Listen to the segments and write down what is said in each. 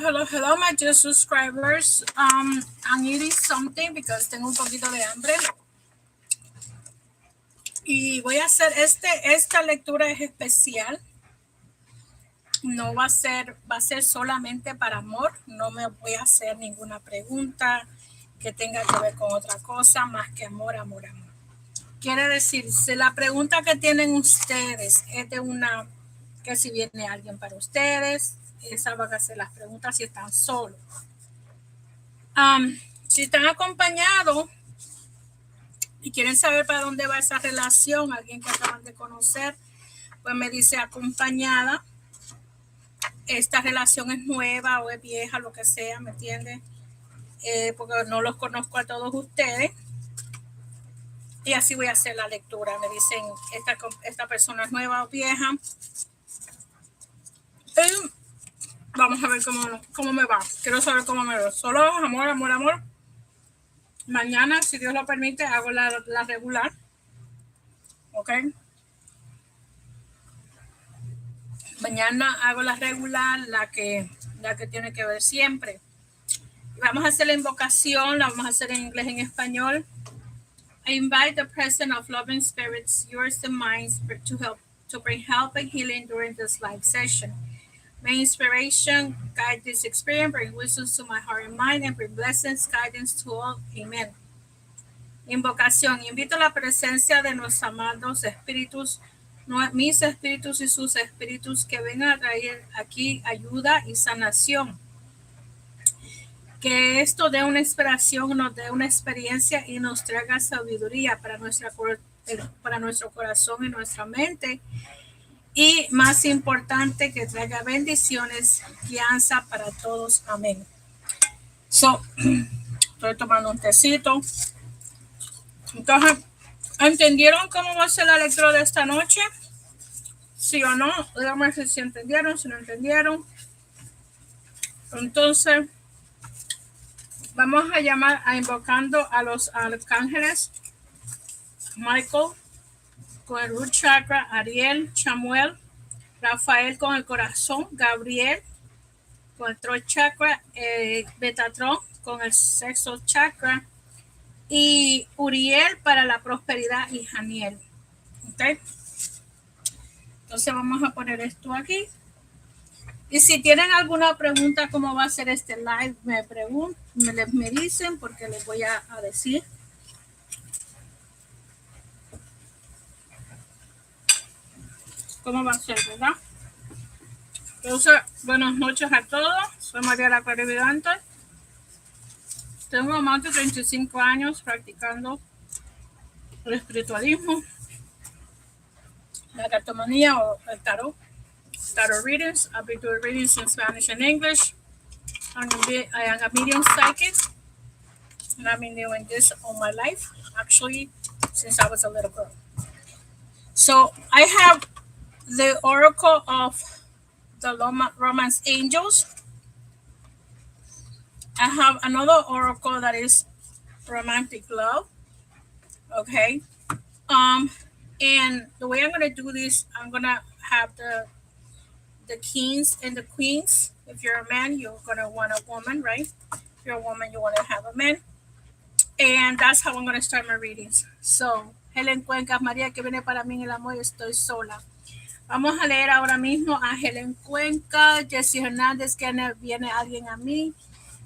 Hello, my dear subscribers. I'm eating something because tengo un poquito de hambre. Y voy a hacer esta lectura es especial. No va a ser solamente para amor. No me voy a hacer ninguna pregunta que tenga que ver con otra cosa más que amor. Quiere decir, si la pregunta que tienen ustedes es de una, que si viene alguien para ustedes, esa van a ser las preguntas si están solos. Si están acompañados y quieren saber para dónde va esa relación, alguien que acaban de conocer, pues me dice acompañada. Esta relación es nueva o es vieja, lo que sea, ¿me entienden? Porque no los conozco a todos ustedes. Y así voy a hacer la lectura. Me dicen, esta persona es nueva o vieja. Vamos a ver cómo me va. Quiero saber cómo me va. Solo amor. Mañana, si Dios lo permite, hago la regular. ¿Ok? Mañana hago la regular, la que tiene que ver siempre. Vamos a hacer la invocación, la vamos a hacer en inglés, en español. I invite the presence of loving spirits, yours and mine, to bring help and healing during this live session. May inspiration guide this experience, bring wisdom to my heart and mind, and bring blessings, guidance to all. Amen. Invocación. Invito a la presencia de nuestros amados espíritus, mis espíritus y sus espíritus, que vengan a traer aquí ayuda y sanación. Que esto dé una inspiración, nos dé una experiencia y nos traiga sabiduría para nuestro corazón y nuestra mente. Y más importante, que traiga bendiciones, guianza para todos. Amén. Estoy tomando un tecito. Entonces, ¿entendieron cómo va a ser la lectura de esta noche? ¿Sí o no? Díganme si entendieron, si no entendieron. Entonces, vamos a invocando a los arcángeles. Michael con el root chakra, Ariel, Chamuel, Rafael con el corazón, Gabriel con el throat chakra, Betatron con el sexto chakra y Uriel para la prosperidad y Janiel. ¿Ok? Entonces vamos a poner esto aquí. Y si tienen alguna pregunta, ¿cómo va a ser este live? Me dicen, porque les voy a decir. ¿Cómo va a ser, verdad? Entonces, buenas noches a todos. Soy María la Clarividente. Tengo más de 35 años practicando el espiritualismo, la cartomanía o el tarot readings. I've been doing readings in Spanish and English. I am a medium psychic, and I've been doing this all my life, actually, since I was a little girl. So I have the oracle of the Romance Angels. I have another oracle that is romantic love. Okay. And the way I'm going to do this, I'm going to have the kings and the queens. If you're a man, you're going to want a woman, right? If you're a woman, you want to have a man. And that's how I'm going to start my readings. So, Helen Cuenca, María, que viene para mí en el amor, estoy sola. Vamos a leer ahora mismo a Helen Cuenca, Jessie Hernández, que viene alguien a mí.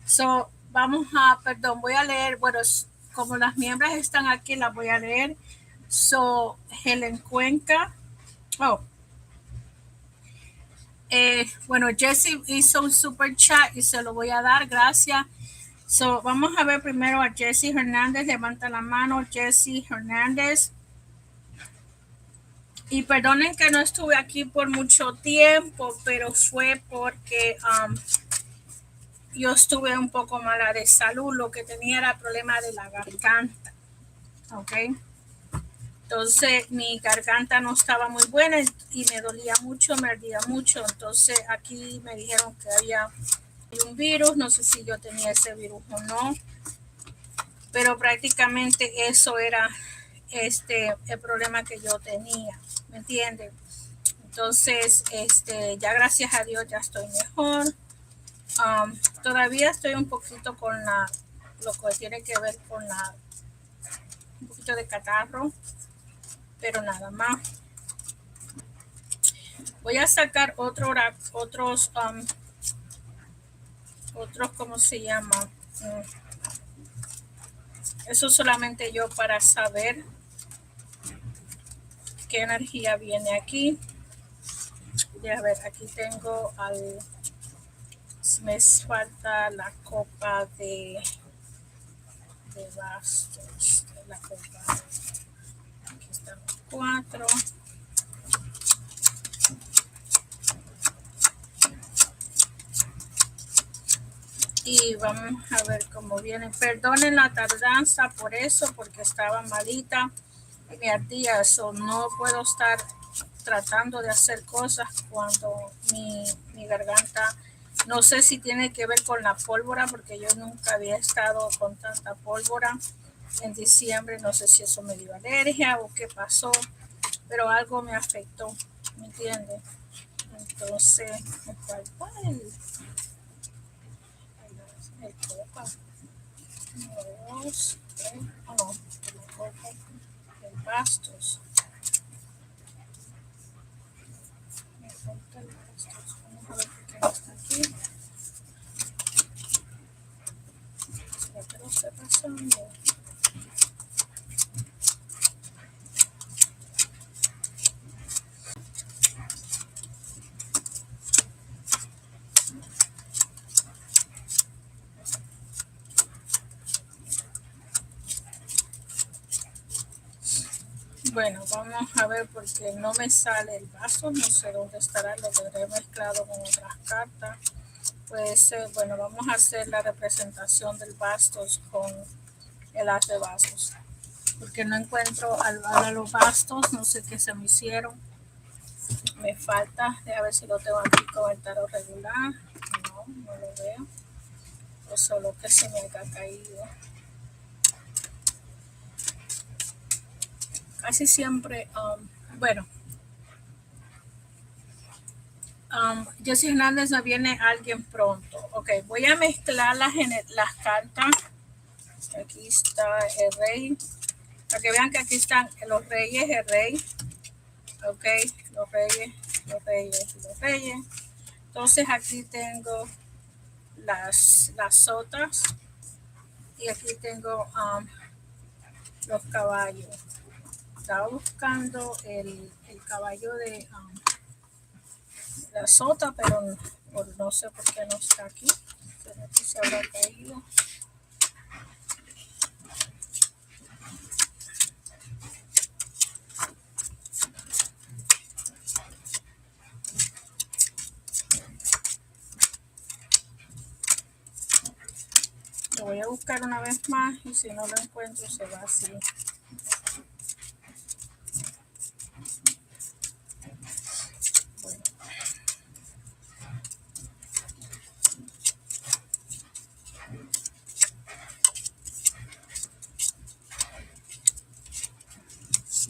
So, voy a leer, bueno, como las miembros están aquí, las voy a leer. So, Helen Cuenca. Bueno, Jessie hizo un super chat y se lo voy a dar, gracias. So, vamos a ver primero a Jessie Hernández, levanta la mano, Jessie Hernández. Y perdonen que no estuve aquí por mucho tiempo, pero fue porque yo estuve un poco mala de salud. Lo que tenía era problema de la garganta. ¿Ok? Entonces mi garganta no estaba muy buena y me dolía mucho, me ardía mucho. Entonces aquí me dijeron que había un virus. No sé si yo tenía ese virus o no. Pero prácticamente eso era el problema que yo tenía. ¿Me entienden? Entonces, ya gracias a Dios ya estoy mejor. Todavía estoy un poquito con lo que tiene que ver con un poquito de catarro, pero nada más. Voy a sacar otros, ¿cómo se llama? Eso solamente yo para saber qué energía viene aquí. A ver, aquí tengo me falta la copa de bastos. La copa. Aquí están los 4. Y vamos a ver cómo viene. Perdonen la tardanza por eso, porque estaba malita y me ardía. Eso no puedo estar tratando de hacer cosas cuando mi garganta, no sé si tiene que ver con la pólvora, porque yo nunca había estado con tanta pólvora en diciembre. No sé si eso me dio alergia o qué pasó, pero algo me afectó, ¿me entiendes? Entonces me falta el copa. 2, 3, no, el copa, el bastos. Me falta el bastos. Vamos a ver por qué no está aquí. ¿Qué lo está pasando? Bueno, vamos a ver porque no me sale el vaso, no sé dónde estará, lo tendré mezclado con otras cartas. Pues bueno, vamos a hacer la representación del bastos con el as de vasos, porque no encuentro a los bastos, no sé qué se me hicieron. Me falta, a ver si lo tengo aquí con el tarot regular. No lo veo. O solo que se me haya caído. Casi siempre, bueno, Jessy Hernández, no viene alguien pronto. Ok, voy a mezclar las cartas. Aquí está el rey. Para que vean que aquí están los reyes, el rey. Ok, los reyes, los reyes, los reyes. Entonces aquí tengo las sotas. Y aquí tengo los caballos. Estaba buscando el caballo de la sota, pero no sé por qué no está aquí. Se habrá caído. Lo voy a buscar una vez más y si no lo encuentro se va así.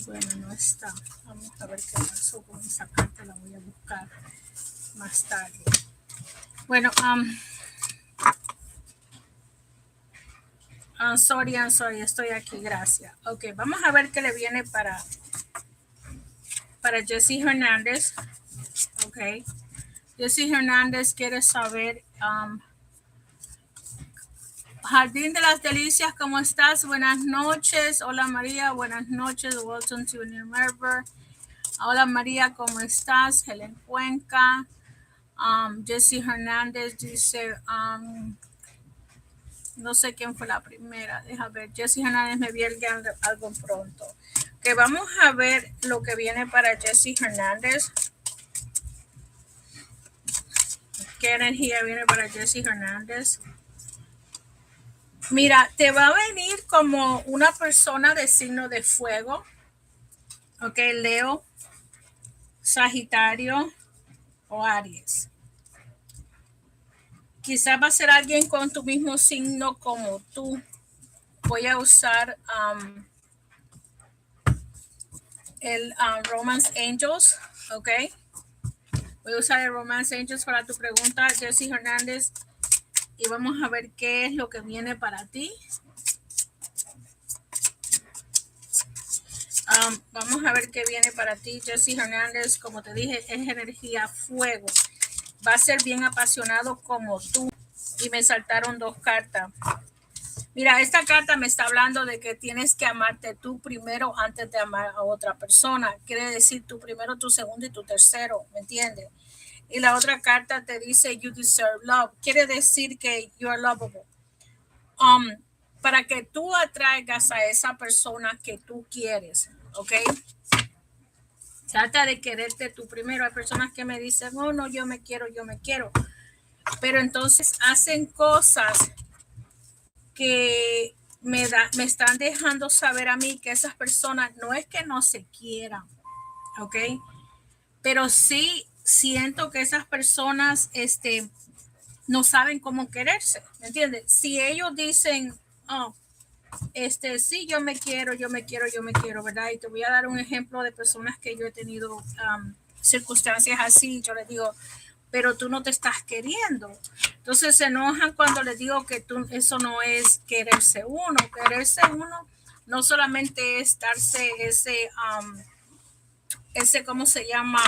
Bueno, no está. Vamos a ver qué pasó con esa carta. La voy a buscar más tarde. Bueno, sorry, estoy aquí, gracias. Ok, vamos a ver qué le viene para Jessy Hernández. Ok, Jessy Hernández quiere saber, Jardín de las Delicias, ¿cómo estás? Buenas noches. Hola María, buenas noches. Welcome to New River. Hola María, ¿cómo estás? Helen Cuenca. Jessy Hernández dice, no sé quién fue la primera. Deja ver. Jessy Hernández me viene algo pronto. Que vamos a ver lo que viene para Jessy Hernández. ¿Qué energía viene para Jessy Hernández? Mira, te va a venir como una persona de signo de fuego. Ok, Leo, Sagitario o Aries. Quizás va a ser alguien con tu mismo signo como tú. Voy a usar el Romance Angels, ok. Voy a usar el Romance Angels para tu pregunta, Jessy Hernández. y vamos a ver qué es lo que viene para ti. Vamos a ver qué viene para ti, Jessie Hernández. Como te dije, es energía fuego. Va a ser bien apasionado como tú. Y me saltaron 2 cartas. Mira, esta carta me está hablando de que tienes que amarte tú primero antes de amar a otra persona. Quiere decir tú primero, tu segundo y tu tercero, ¿me entiendes? Y la otra carta te dice you deserve love. Quiere decir que you are lovable. Para que tú atraigas a esa persona que tú quieres, ¿ok? Trata de quererte tú primero. Hay personas que me dicen, oh, no, yo me quiero. Pero entonces hacen cosas que me están dejando saber a mí que esas personas no es que no se quieran, ¿ok? Pero sí siento que esas personas no saben cómo quererse, ¿me entiendes? Si ellos dicen, oh, sí, yo me quiero, ¿verdad? Y te voy a dar un ejemplo de personas que yo he tenido circunstancias así. Yo les digo, pero tú no te estás queriendo. Entonces se enojan cuando les digo que eso no es quererse uno. Quererse uno no solamente es darse ¿cómo se llama?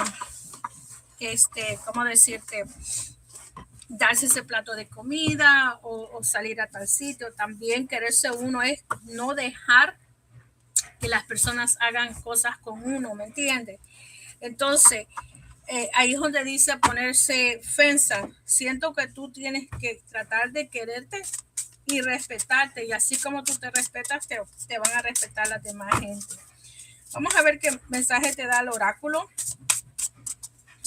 ¿Cómo decirte? Darse ese plato de comida o salir a tal sitio. También quererse uno es no dejar que las personas hagan cosas con uno, ¿me entiendes? Entonces, ahí es donde dice ponerse fensa. Siento que tú tienes que tratar de quererte y respetarte, y así como tú te respetas, te van a respetar las demás gente. Vamos a ver qué mensaje te da el oráculo.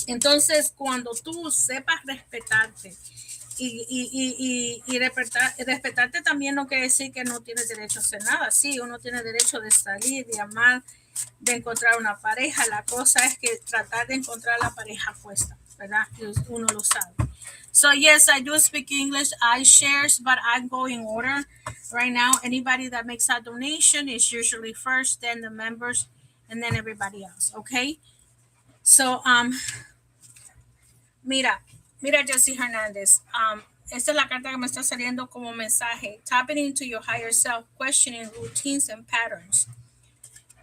Entonces, cuando tú sepas respetarte y respetarte también no quiere decir que no tienes derecho a hacer nada. Sí, uno tiene derecho de salir, de amar, de encontrar una pareja. La cosa es que tratar de encontrar la pareja puesta, ¿verdad? Uno lo sabe. So yes, I do speak English. I shares, but I go in order. Right now, anybody that makes a donation is usually first, then the members, and then everybody else. Okay. So mira, Jessie Hernández. Esta es la carta que me está saliendo como mensaje. Tapping into your higher self, questioning routines and patterns.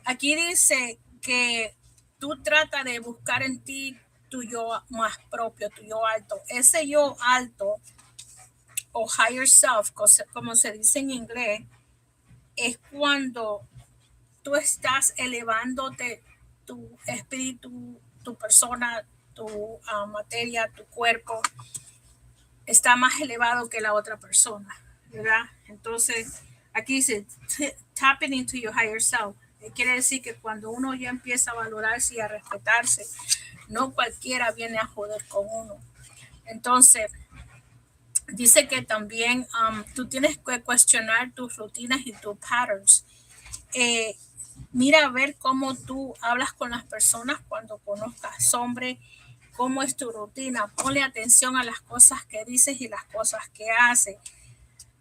Aquí dice que tú tratas de buscar en ti tu yo más propio, tu yo alto. Ese yo alto o higher self, como se dice en inglés, es cuando tú estás elevándote tu espíritu, tu persona, tu materia, tu cuerpo, está más elevado que la otra persona, ¿verdad? Entonces, aquí dice, tapping into your higher self. Quiere decir que cuando uno ya empieza a valorarse y a respetarse, no cualquiera viene a joder con uno. Entonces, dice que también tú tienes que cuestionar tus rutinas y tus patterns. Mira a ver cómo tú hablas con las personas cuando conozcas hombres, cómo es tu rutina. Ponle atención a las cosas que dices y las cosas que haces.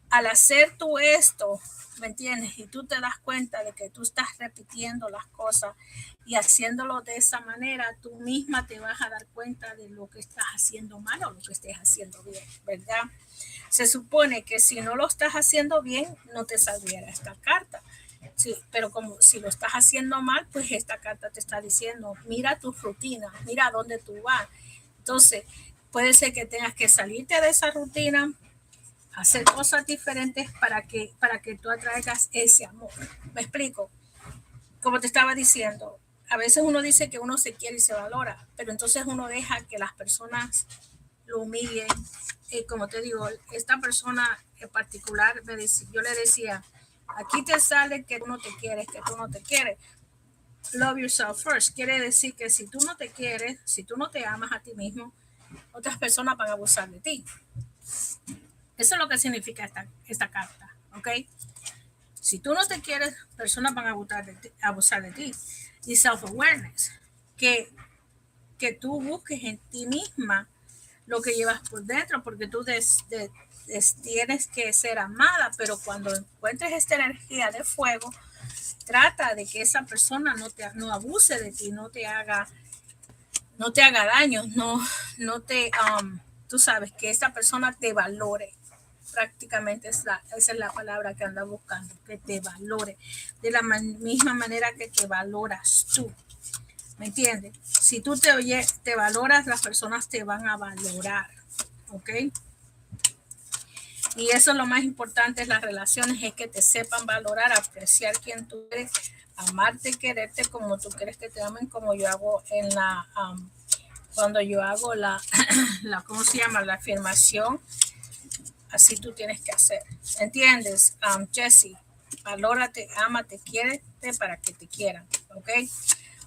Al hacer tú esto, ¿me entiendes? Y tú te das cuenta de que tú estás repitiendo las cosas y haciéndolo de esa manera, tú misma te vas a dar cuenta de lo que estás haciendo mal o lo que estés haciendo bien, ¿verdad? Se supone que si no lo estás haciendo bien, no te saliera esta carta. Sí, pero como si lo estás haciendo mal, pues esta carta te está diciendo, mira tu rutina, mira dónde tú vas. Entonces, puede ser que tengas que salirte de esa rutina, hacer cosas diferentes para que tú atraigas ese amor. ¿Me explico? Como te estaba diciendo, a veces uno dice que uno se quiere y se valora, pero entonces uno deja que las personas lo humillen. Como te digo, esta persona en particular, yo le decía, aquí te sale que tú no te quieres, que tú no te quieres. Love yourself first. Quiere decir que si tú no te quieres, si tú no te amas a ti mismo, otras personas van a abusar de ti. Eso es lo que significa esta carta, ¿ok? Si tú no te quieres, personas van a abusar de ti. Y self-awareness, que tú busques en ti misma lo que llevas por dentro, porque tú tienes que ser amada, pero cuando encuentres esta energía de fuego, trata de que esa persona no abuse de ti, no te haga daño, tú sabes, que esta persona te valore, Prácticamente esa es la palabra que anda buscando, que te valore de la misma manera que te valoras tú. ¿Me entiendes? Si tú te valoras, las personas te van a valorar. ¿Ok? Y eso es lo más importante en las relaciones, es que te sepan valorar, apreciar quién tú eres, amarte, quererte como tú quieres que te amen, como yo hago en la, cuando yo hago la, ¿cómo se llama? La afirmación. Así tú tienes que hacer. ¿Entiendes? Jessie, valórate, ámate, quiérete para que te quieran. ¿Ok?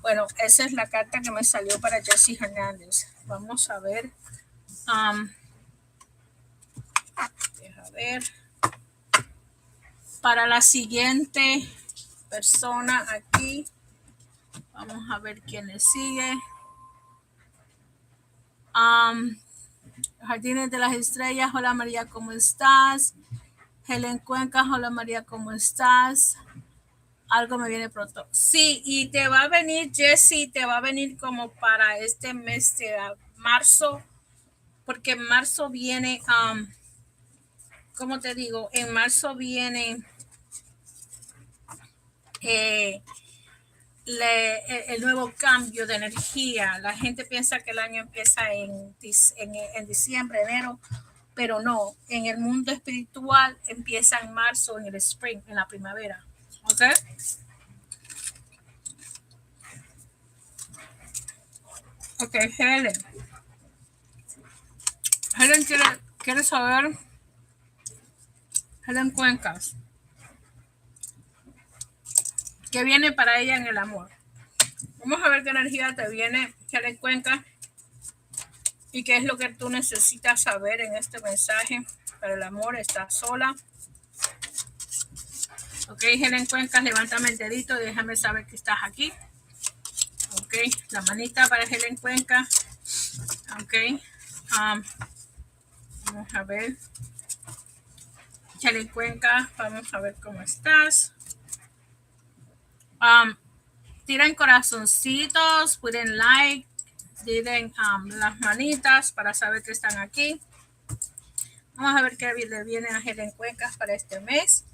Bueno, esa es la carta que me salió para Jessie Hernández. Vamos a ver. Deja ver. Para la siguiente persona aquí. Vamos a ver quién le sigue. Jardines de las Estrellas. Hola María, ¿cómo estás? Helen Cuenca. Hola María, ¿cómo estás? Algo me viene pronto. Sí, y te va a venir, Jessie, te va a venir como para este mes de marzo, porque en marzo viene, ¿cómo te digo? En marzo viene el nuevo cambio de energía. La gente piensa que el año empieza en diciembre, enero, pero no. En el mundo espiritual empieza en marzo, en el spring, en la primavera. ¿Ok? Ok, Helen. Helen quiere saber, Helen Cuencas, ¿qué viene para ella en el amor? Vamos a ver qué energía te viene, Helen Cuencas, y qué es lo que tú necesitas saber en este mensaje para el amor. ¿Estás sola? Ok, Helen Cuencas, levántame el dedito y déjame saber que estás aquí. Ok, la manita para Helen Cuencas. Ok, vamos a ver. Helen Cuencas, vamos a ver cómo estás. Tiren corazoncitos, ponen like, tiren las manitas para saber que están aquí. Vamos a ver qué le viene a Helen Cuencas para este mes.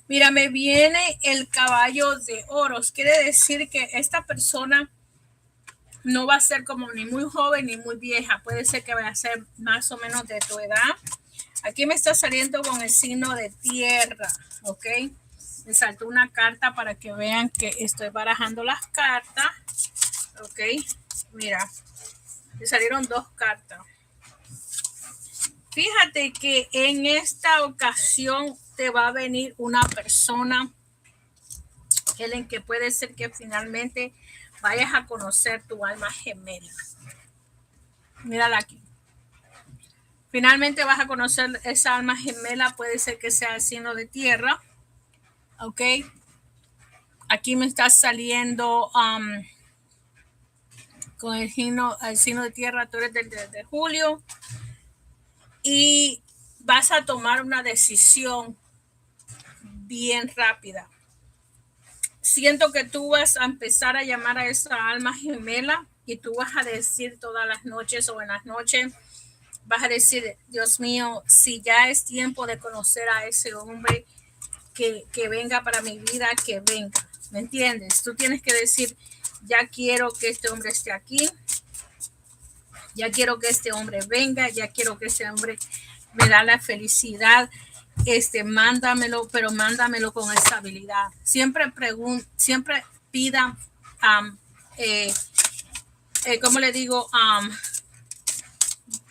Mira, me viene el caballo de oros. Quiere decir que esta persona no va a ser como ni muy joven ni muy vieja. Puede ser que vaya a ser más o menos de tu edad. Aquí me está saliendo con el signo de tierra, ¿ok? Me saltó una carta para que vean que estoy barajando las cartas, ¿ok? Mira, me salieron dos cartas. Fíjate que en esta ocasión te va a venir una persona, Helen, que puede ser que finalmente vayas a conocer tu alma gemela. Mírala aquí. Finalmente vas a conocer esa alma gemela, puede ser que sea el signo de tierra, ¿ok? Aquí me está saliendo con el signo de tierra, tú eres del de julio, y vas a tomar una decisión bien rápida. Siento que tú vas a empezar a llamar a esa alma gemela y tú vas a decir todas las noches o en las noches, vas a decir, Dios mío, si ya es tiempo de conocer a ese hombre, que venga para mi vida, que venga. ¿Me entiendes? Tú tienes que decir, ya quiero que este hombre esté aquí, ya quiero que este hombre venga, ya quiero que este hombre me da la felicidad. Mándamelo, pero mándamelo con estabilidad. Siempre pida, ¿cómo le digo?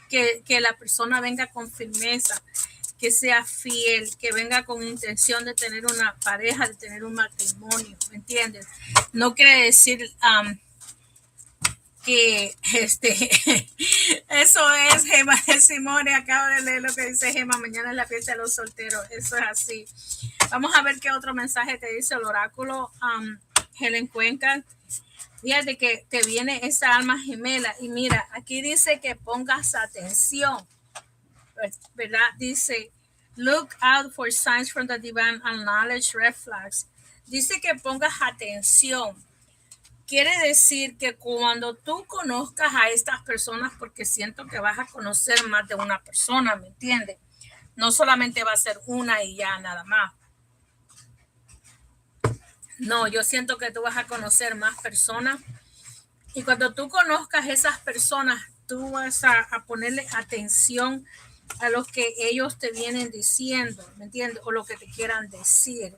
Que la persona venga con firmeza, que sea fiel, que venga con intención de tener una pareja, de tener un matrimonio, ¿me entiendes? No quiere decir que eso es Gema de Simone, acabo de leer lo que dice Gema, mañana es la fiesta de los solteros, eso es así. Vamos a ver qué otro mensaje te dice el oráculo, Helen Cuenca. Fíjate que te viene esa alma gemela y mira, aquí dice que pongas atención, ¿verdad? Dice, look out for signs from the divine and knowledge red flags. Dice que pongas atención. Quiere decir que cuando tú conozcas a estas personas, porque siento que vas a conocer más de una persona, ¿me entiendes? No solamente va a ser una y ya nada más. No, yo siento que tú vas a conocer más personas y cuando tú conozcas esas personas, tú vas a ponerle atención a lo que ellos te vienen diciendo, ¿me entiendes? O lo que te quieran decir.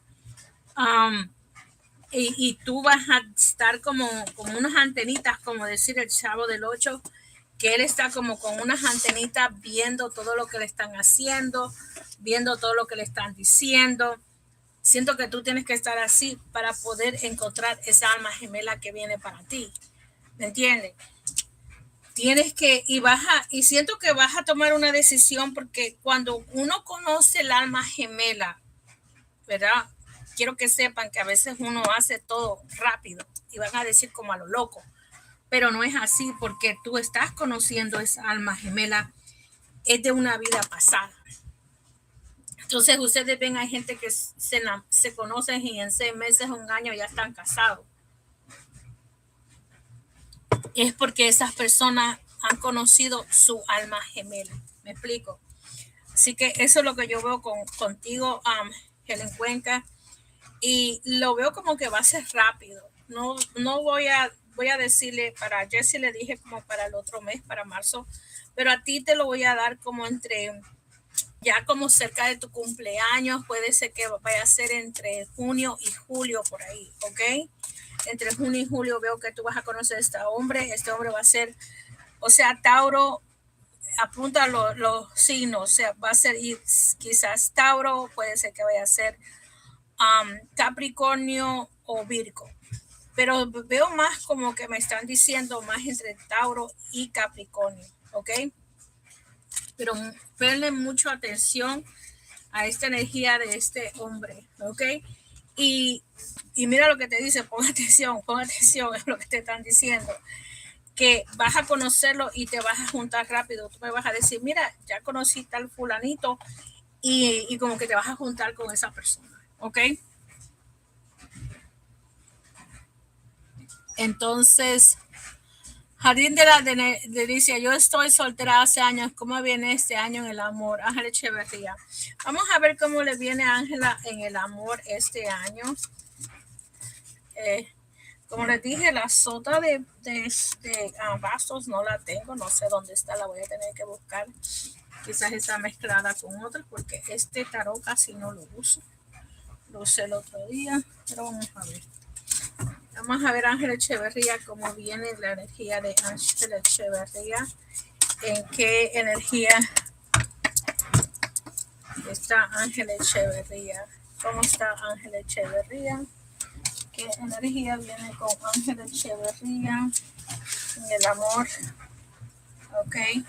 Um, y tú vas a estar como unas antenitas, como decir el Chavo del 8, que él está como con unas antenitas viendo todo lo que le están haciendo, viendo todo lo que le están diciendo. Siento que tú tienes que estar así para poder encontrar esa alma gemela que viene para ti. ¿Me entiendes? Tienes que, y siento que vas a tomar una decisión porque cuando uno conoce el alma gemela, ¿verdad? Quiero que sepan que a veces uno hace todo rápido y van a decir como a lo loco, pero no es así porque tú estás conociendo esa alma gemela, es de una vida pasada. Entonces ustedes ven, hay gente que se conocen y en 6 meses, un año ya están casados. Es porque esas personas han conocido su alma gemela. ¿Me explico? Así que eso es lo que yo veo contigo, Helen Cuenca. Y lo veo como que va a ser rápido. No voy a decirle, para Jessie le dije como para el otro mes, para marzo, pero a ti te lo voy a dar como entre, ya como cerca de tu cumpleaños, puede ser que vaya a ser entre junio y julio por ahí, ¿ok? Entre junio y julio veo que tú vas a conocer a este hombre va a ser, o sea, Tauro, apunta los signos, o sea, va a ser quizás Tauro, puede ser que vaya a ser Capricornio o Virgo, pero veo más como que me están diciendo más entre Tauro y Capricornio, ¿ok? Pero ponle mucha atención a esta energía de este hombre, ¿ok? Y mira lo que te dice, pon atención a lo que te están diciendo, que vas a conocerlo y te vas a juntar rápido. Tú me vas a decir, mira, ya conocí tal fulanito y como que te vas a juntar con esa persona, ¿ok? Entonces, Jardín de la Delicia, yo estoy soltera hace años. ¿Cómo viene este año en el amor? Ángela Echeverría. Vamos a ver cómo le viene a Ángela en el amor este año. Como les dije, la sota de bastos no la tengo. No sé dónde está, la voy a tener que buscar. Quizás está mezclada con otra porque este tarot casi no lo uso. Lo usé el otro día, pero vamos a ver. Vamos a ver Ángela Echeverría, cómo viene la energía de Ángela Echeverría, en qué energía está Ángela Echeverría, cómo está Ángela Echeverría, qué energía viene con Ángela Echeverría en el amor, ok. Okay.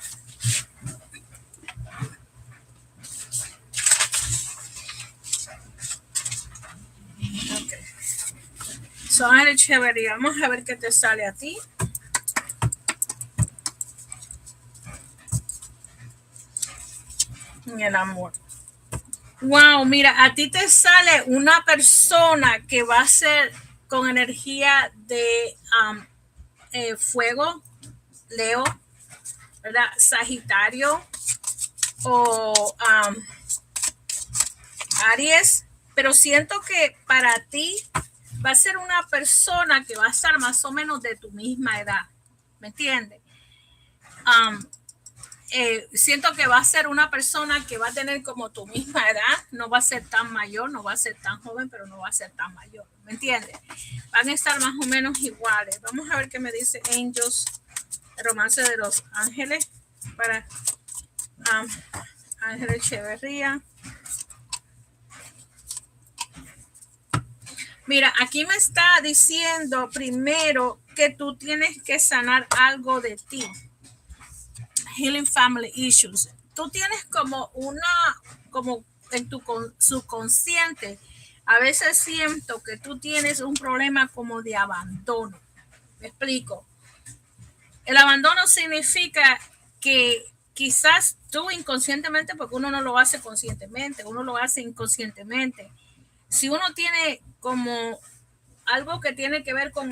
So, Ángela Echeverría, vamos a ver qué te sale a ti. En el amor. Wow, mira, a ti te sale una persona que va a ser con energía de fuego, Leo, ¿verdad? Sagitario o Aries, pero siento que para ti va a ser una persona que va a estar más o menos de tu misma edad, ¿me entiendes? Siento que va a ser una persona que va a tener como tu misma edad, no va a ser tan mayor, no va a ser tan joven, pero no va a ser tan mayor, ¿me entiendes? Van a estar más o menos iguales. Vamos a ver qué me dice Angels, el romance de los ángeles, para Ángela Echeverría. Mira, aquí me está diciendo primero que tú tienes que sanar algo de ti. Healing family issues. Tú tienes como en tu subconsciente, a veces siento que tú tienes un problema como de abandono. Me explico. El abandono significa que quizás tú inconscientemente, porque uno no lo hace conscientemente, uno lo hace inconscientemente. Si uno tiene como algo que tiene que ver con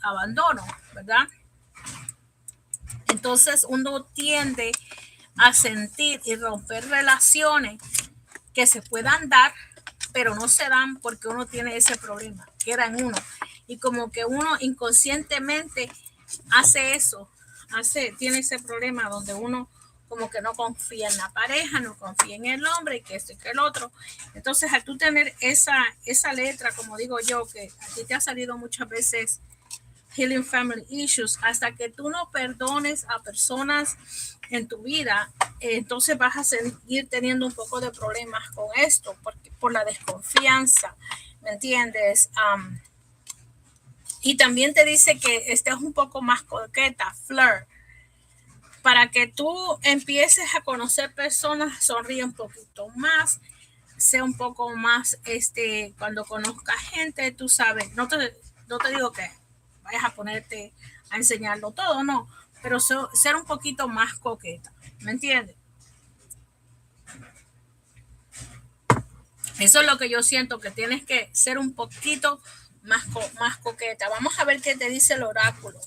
abandono, ¿verdad? Entonces uno tiende a sentir y romper relaciones que se puedan dar, pero no se dan porque uno tiene ese problema, queda en uno. Y como que uno inconscientemente hace eso, tiene ese problema donde uno como que no confía en la pareja, no confía en el hombre, y que esto y que el otro. Entonces, al tú tener esa letra, como digo yo, que a ti te ha salido muchas veces Healing Family Issues, hasta que tú no perdones a personas en tu vida, entonces vas a seguir teniendo un poco de problemas con esto, por la desconfianza, ¿me entiendes? Y también te dice que estés un poco más coqueta, flirt. Para que tú empieces a conocer personas, sonríe un poquito más, sea un poco más, cuando conozcas gente, tú sabes, no te digo que vayas a ponerte a enseñarlo todo, no, pero ser un poquito más coqueta, ¿me entiendes? Eso es lo que yo siento, que tienes que ser un poquito más coqueta. Vamos a ver qué te dice el oráculo.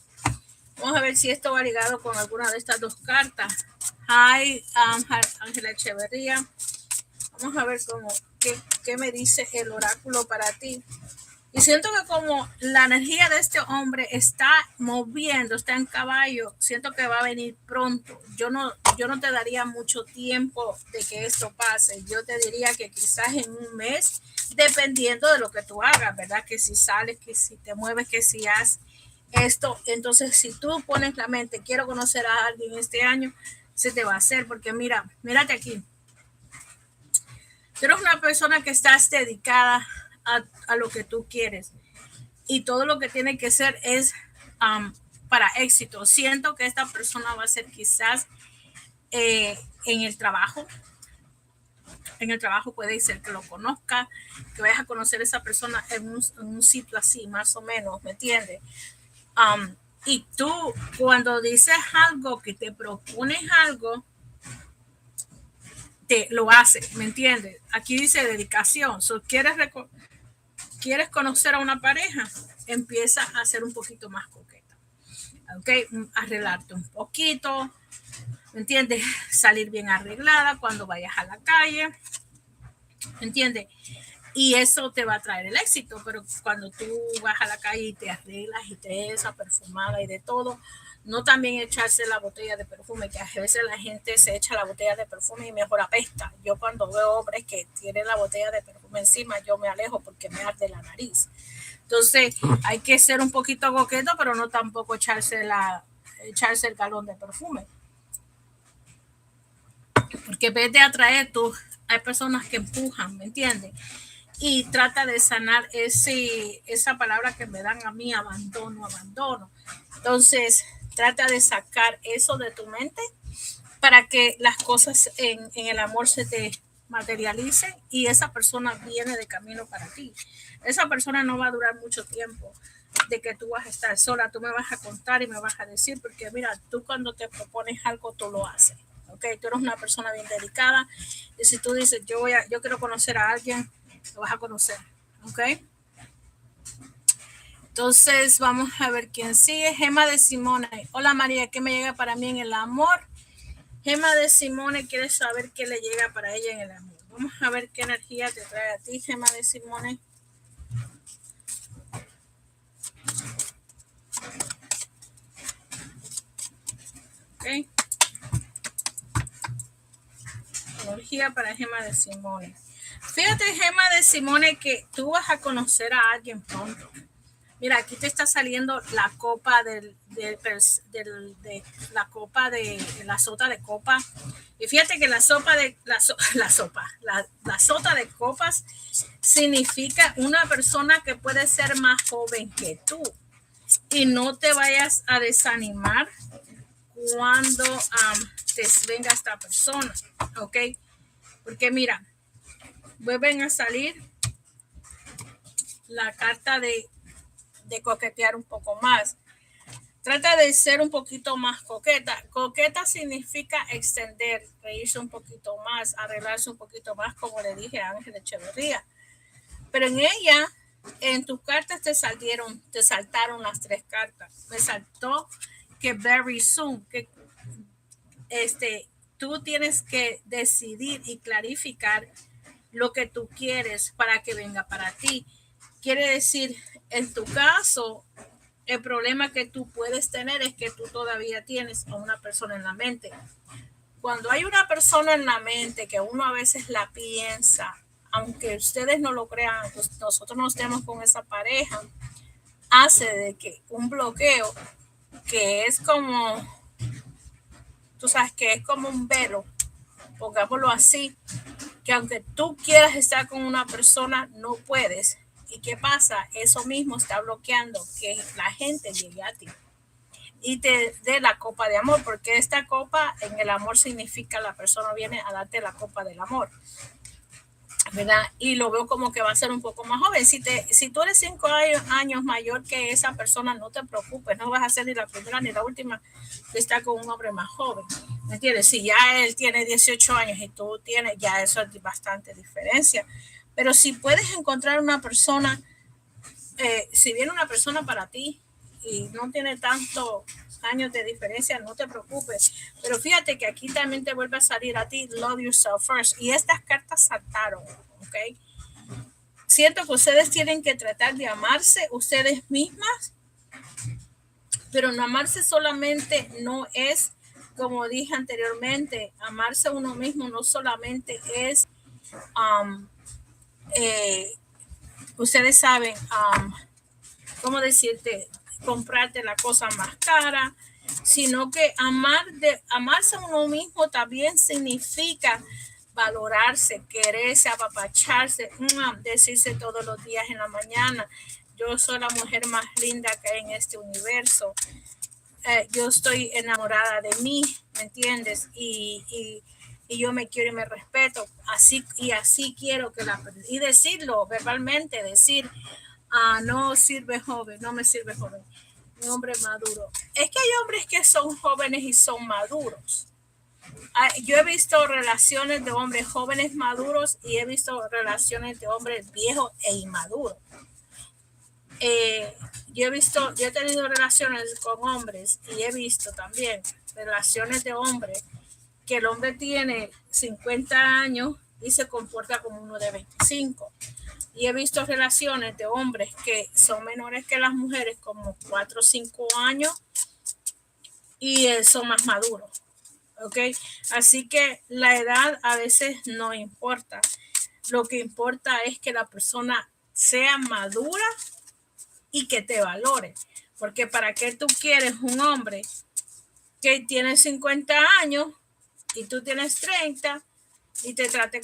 Vamos a ver si esto va ligado con alguna de estas dos cartas. Hi, Ángela Echeverría. Vamos a ver qué me dice el oráculo para ti. Y siento que como la energía de este hombre está moviendo, está en caballo, siento que va a venir pronto. Yo no te daría mucho tiempo de que esto pase. Yo te diría que quizás en un mes, dependiendo de lo que tú hagas, ¿verdad? Que si sales, que si te mueves, que si haces esto. Entonces, si tú pones la mente, quiero conocer a alguien este año, se te va a hacer, porque mírate aquí. Tú eres una persona que estás dedicada a lo que tú quieres, y todo lo que tiene que ser es para éxito. Siento que esta persona va a ser quizás en el trabajo. En el trabajo puede ser que lo conozca, que vayas a conocer a esa persona en un sitio así, más o menos, ¿me entiendes? Y tú, cuando dices algo, que te propones algo, te lo haces, ¿me entiendes? Aquí dice dedicación. So, ¿quieres conocer a una pareja? Empieza a ser un poquito más coqueta, ¿ok? Arreglarte un poquito, ¿me entiendes? Salir bien arreglada cuando vayas a la calle, ¿me entiendes? Y eso te va a traer el éxito, pero cuando tú vas a la calle y te arreglas y te esa perfumada y de todo, no también echarse la botella de perfume, que a veces la gente se echa la botella de perfume y mejor apesta. Yo cuando veo hombres que tienen la botella de perfume encima, yo me alejo porque me arde la nariz. Entonces hay que ser un poquito coqueto, pero no tampoco echarse el galón de perfume. Porque en vez de atraer, hay personas que empujan, ¿me entiendes? Y trata de sanar esa palabra que me dan a mí, abandono. Entonces, trata de sacar eso de tu mente para que las cosas en el amor se te materialicen, y esa persona viene de camino para ti. Esa persona no va a durar mucho tiempo de que tú vas a estar sola. Tú me vas a contar y me vas a decir, porque mira, tú cuando te propones algo, tú lo haces. Okay, tú eres una persona bien dedicada, y si tú dices yo quiero conocer a alguien, lo vas a conocer, ¿ok? Entonces vamos a ver quién sigue. Gema de Simone. Hola María, ¿qué me llega para mí en el amor? Gema de Simone quiere saber qué le llega para ella en el amor. Vamos a ver qué energía te trae a ti, Gema de Simone. Ok. Energía para Gema de Simone. Fíjate, Gema de Simone, que tú vas a conocer a alguien pronto. Mira, aquí te está saliendo la copa de la copa de la sota de copa. Y fíjate que la sota de copas significa una persona que puede ser más joven que tú. Y no te vayas a desanimar cuando te venga esta persona, ¿ok? Porque mira, vuelven a salir la carta de coquetear un poco más. Trata de ser un poquito más coqueta. Coqueta significa extender, reírse un poquito más, arreglarse un poquito más, como le dije a Ángela Echeverría. Pero en ella, en tus cartas te saltaron las tres cartas. Me saltó que very soon, que tú tienes que decidir y clarificar lo que tú quieres para que venga para ti. Quiere decir, en tu caso, el problema que tú puedes tener es que tú todavía tienes a una persona en la mente. Cuando hay una persona en la mente que uno a veces la piensa, aunque ustedes no lo crean, pues nosotros nos tenemos con esa pareja, hace de que un bloqueo que es como, tú sabes, que es como un velo, pongámoslo así, que aunque tú quieras estar con una persona, no puedes. ¿Y qué pasa? Eso mismo está bloqueando que la gente llegue a ti y te dé la copa de amor, porque esta copa en el amor significa la persona viene a darte la copa del amor, ¿verdad? Y lo veo como que va a ser un poco más joven. Si tú eres 5 años mayor que esa persona, no te preocupes, no vas a ser ni la primera ni la última que está con un hombre más joven, ¿me entiendes? Si ya él tiene 18 años y tú tienes, ya eso es bastante diferencia. Pero si puedes encontrar una persona, si viene una persona para ti y no tiene tantos años de diferencia, no te preocupes. Pero fíjate que aquí también te vuelve a salir a ti, love yourself first. Y estas cartas saltaron, ¿ok? Siento que ustedes tienen que tratar de amarse ustedes mismas, pero no amarse solamente no es, como dije anteriormente, amarse a uno mismo no solamente es, um, eh, ustedes saben, ¿cómo decirte? Comprarte la cosa más cara, sino que amarse a uno mismo también significa valorarse, quererse, apapacharse, decirse todos los días en la mañana, yo soy la mujer más linda que hay en este universo, yo estoy enamorada de mí, ¿me entiendes? Y yo me quiero y me respeto, así quiero que y decirlo verbalmente, decir, no sirve joven, no me sirve joven, un hombre maduro. Es que hay hombres que son jóvenes y son maduros. Yo he visto relaciones de hombres jóvenes maduros y he visto relaciones de hombres viejos e inmaduros. Yo he tenido relaciones con hombres y he visto también relaciones de hombres que el hombre tiene 50 años y se comporta como uno de 25. Y he visto relaciones de hombres que son menores que las mujeres, como 4 o 5 años, y son más maduros. ¿Ok? Así que la edad a veces no importa. Lo que importa es que la persona sea madura y que te valore. Porque ¿para qué tú quieres un hombre que tiene 50 años y tú tienes 30 y te trate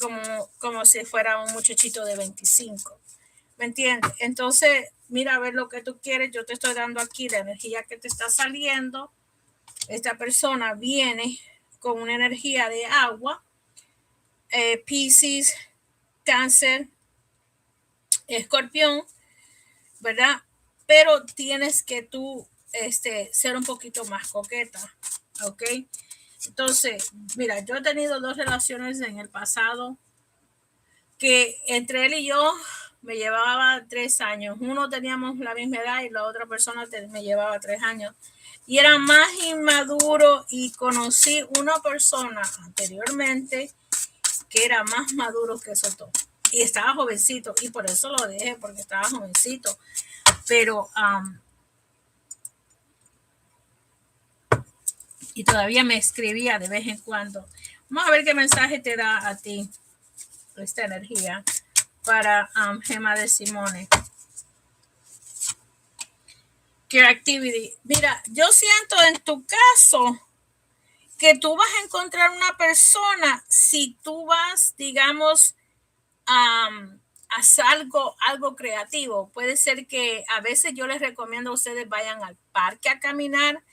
como si fuera un muchachito de 25? ¿Me entiendes? Entonces, mira a ver lo que tú quieres. Yo te estoy dando aquí la energía que te está saliendo. Esta persona viene con una energía de agua, Piscis, Cáncer, Escorpión, ¿verdad? Pero tienes que tú ser un poquito más coqueta, ¿ok? Entonces, mira, yo he tenido 2 relaciones en el pasado que entre él y yo me llevaba 3 años. Uno teníamos la misma edad y la otra persona me llevaba 3 años. Y era más inmaduro y conocí una persona anteriormente que era más maduro que esos dos. Y estaba jovencito y por eso lo dejé, porque estaba jovencito. Pero, y todavía me escribía de vez en cuando. Vamos a ver qué mensaje te da a ti esta energía para Gema de Simone. Care activity. Mira, yo siento en tu caso que tú vas a encontrar una persona si tú vas, digamos, a hacer algo creativo. Puede ser que a veces yo les recomiendo a ustedes vayan al parque a caminar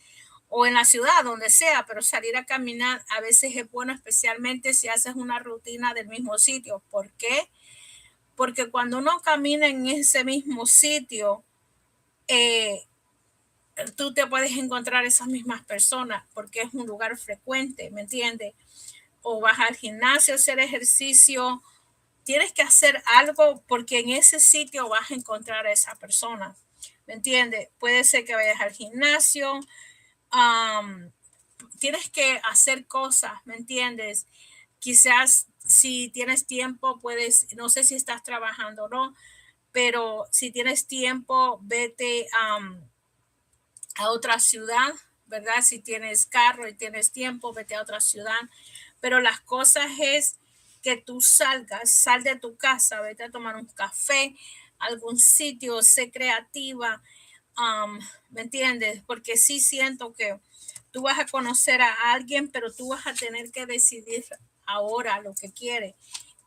o en la ciudad, donde sea, pero salir a caminar a veces es bueno, especialmente si haces una rutina del mismo sitio. ¿Por qué? Porque cuando uno camina en ese mismo sitio, tú te puedes encontrar esas mismas personas porque es un lugar frecuente, ¿me entiendes? O vas al gimnasio a hacer ejercicio, tienes que hacer algo porque en ese sitio vas a encontrar a esa persona, ¿me entiendes? Puede ser que vayas al gimnasio, tienes que hacer cosas, ¿me entiendes? Quizás si tienes tiempo, puedes, no sé si estás trabajando o no, pero si tienes tiempo, vete a otra ciudad, ¿verdad? Si tienes carro y tienes tiempo, vete a otra ciudad. Pero las cosas es que tú salgas, sal de tu casa, vete a tomar un café, algún sitio, sé creativa, ¿me entiendes? Porque sí siento que tú vas a conocer a alguien, pero tú vas a tener que decidir ahora lo que quieres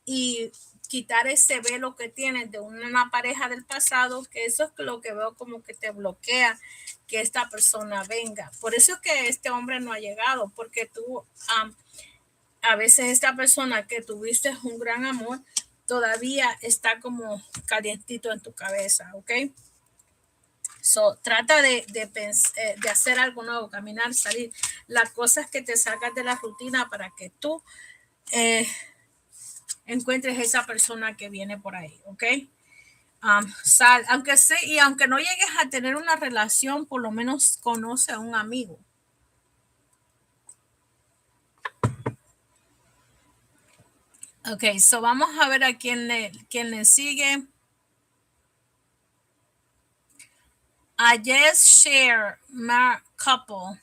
y quitar ese velo que tienes de una pareja del pasado, que eso es lo que veo como que te bloquea que esta persona venga. Por eso es que este hombre no ha llegado, porque tú, a veces esta persona que tuviste un gran amor, todavía está como calientito en tu cabeza, ¿ok? So, trata de hacer algo nuevo, caminar, salir, las cosas que te sacas de la rutina para que tú eh, encuentres esa persona que viene por ahí, ¿ok? Sal, aunque sé, y aunque no llegues a tener una relación, por lo menos conoce a un amigo. Ok, so vamos a ver a quién le sigue. I just share my couple.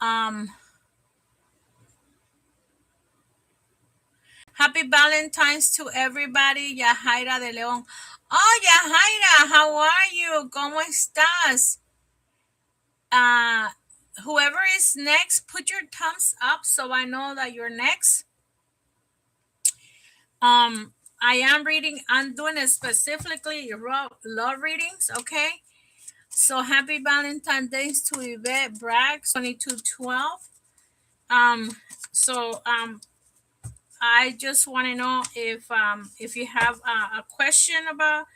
Um, Happy Valentine's to everybody. Yajaira de León. Oh, Yajaira, how are you? ¿Cómo estás? Whoever is next, put your thumbs up so I know that you're next. I am reading, I'm doing it specifically love readings, okay? So happy Valentine's Day to Yvette Bragg, 2212. Um, so I just want to know if you have a question about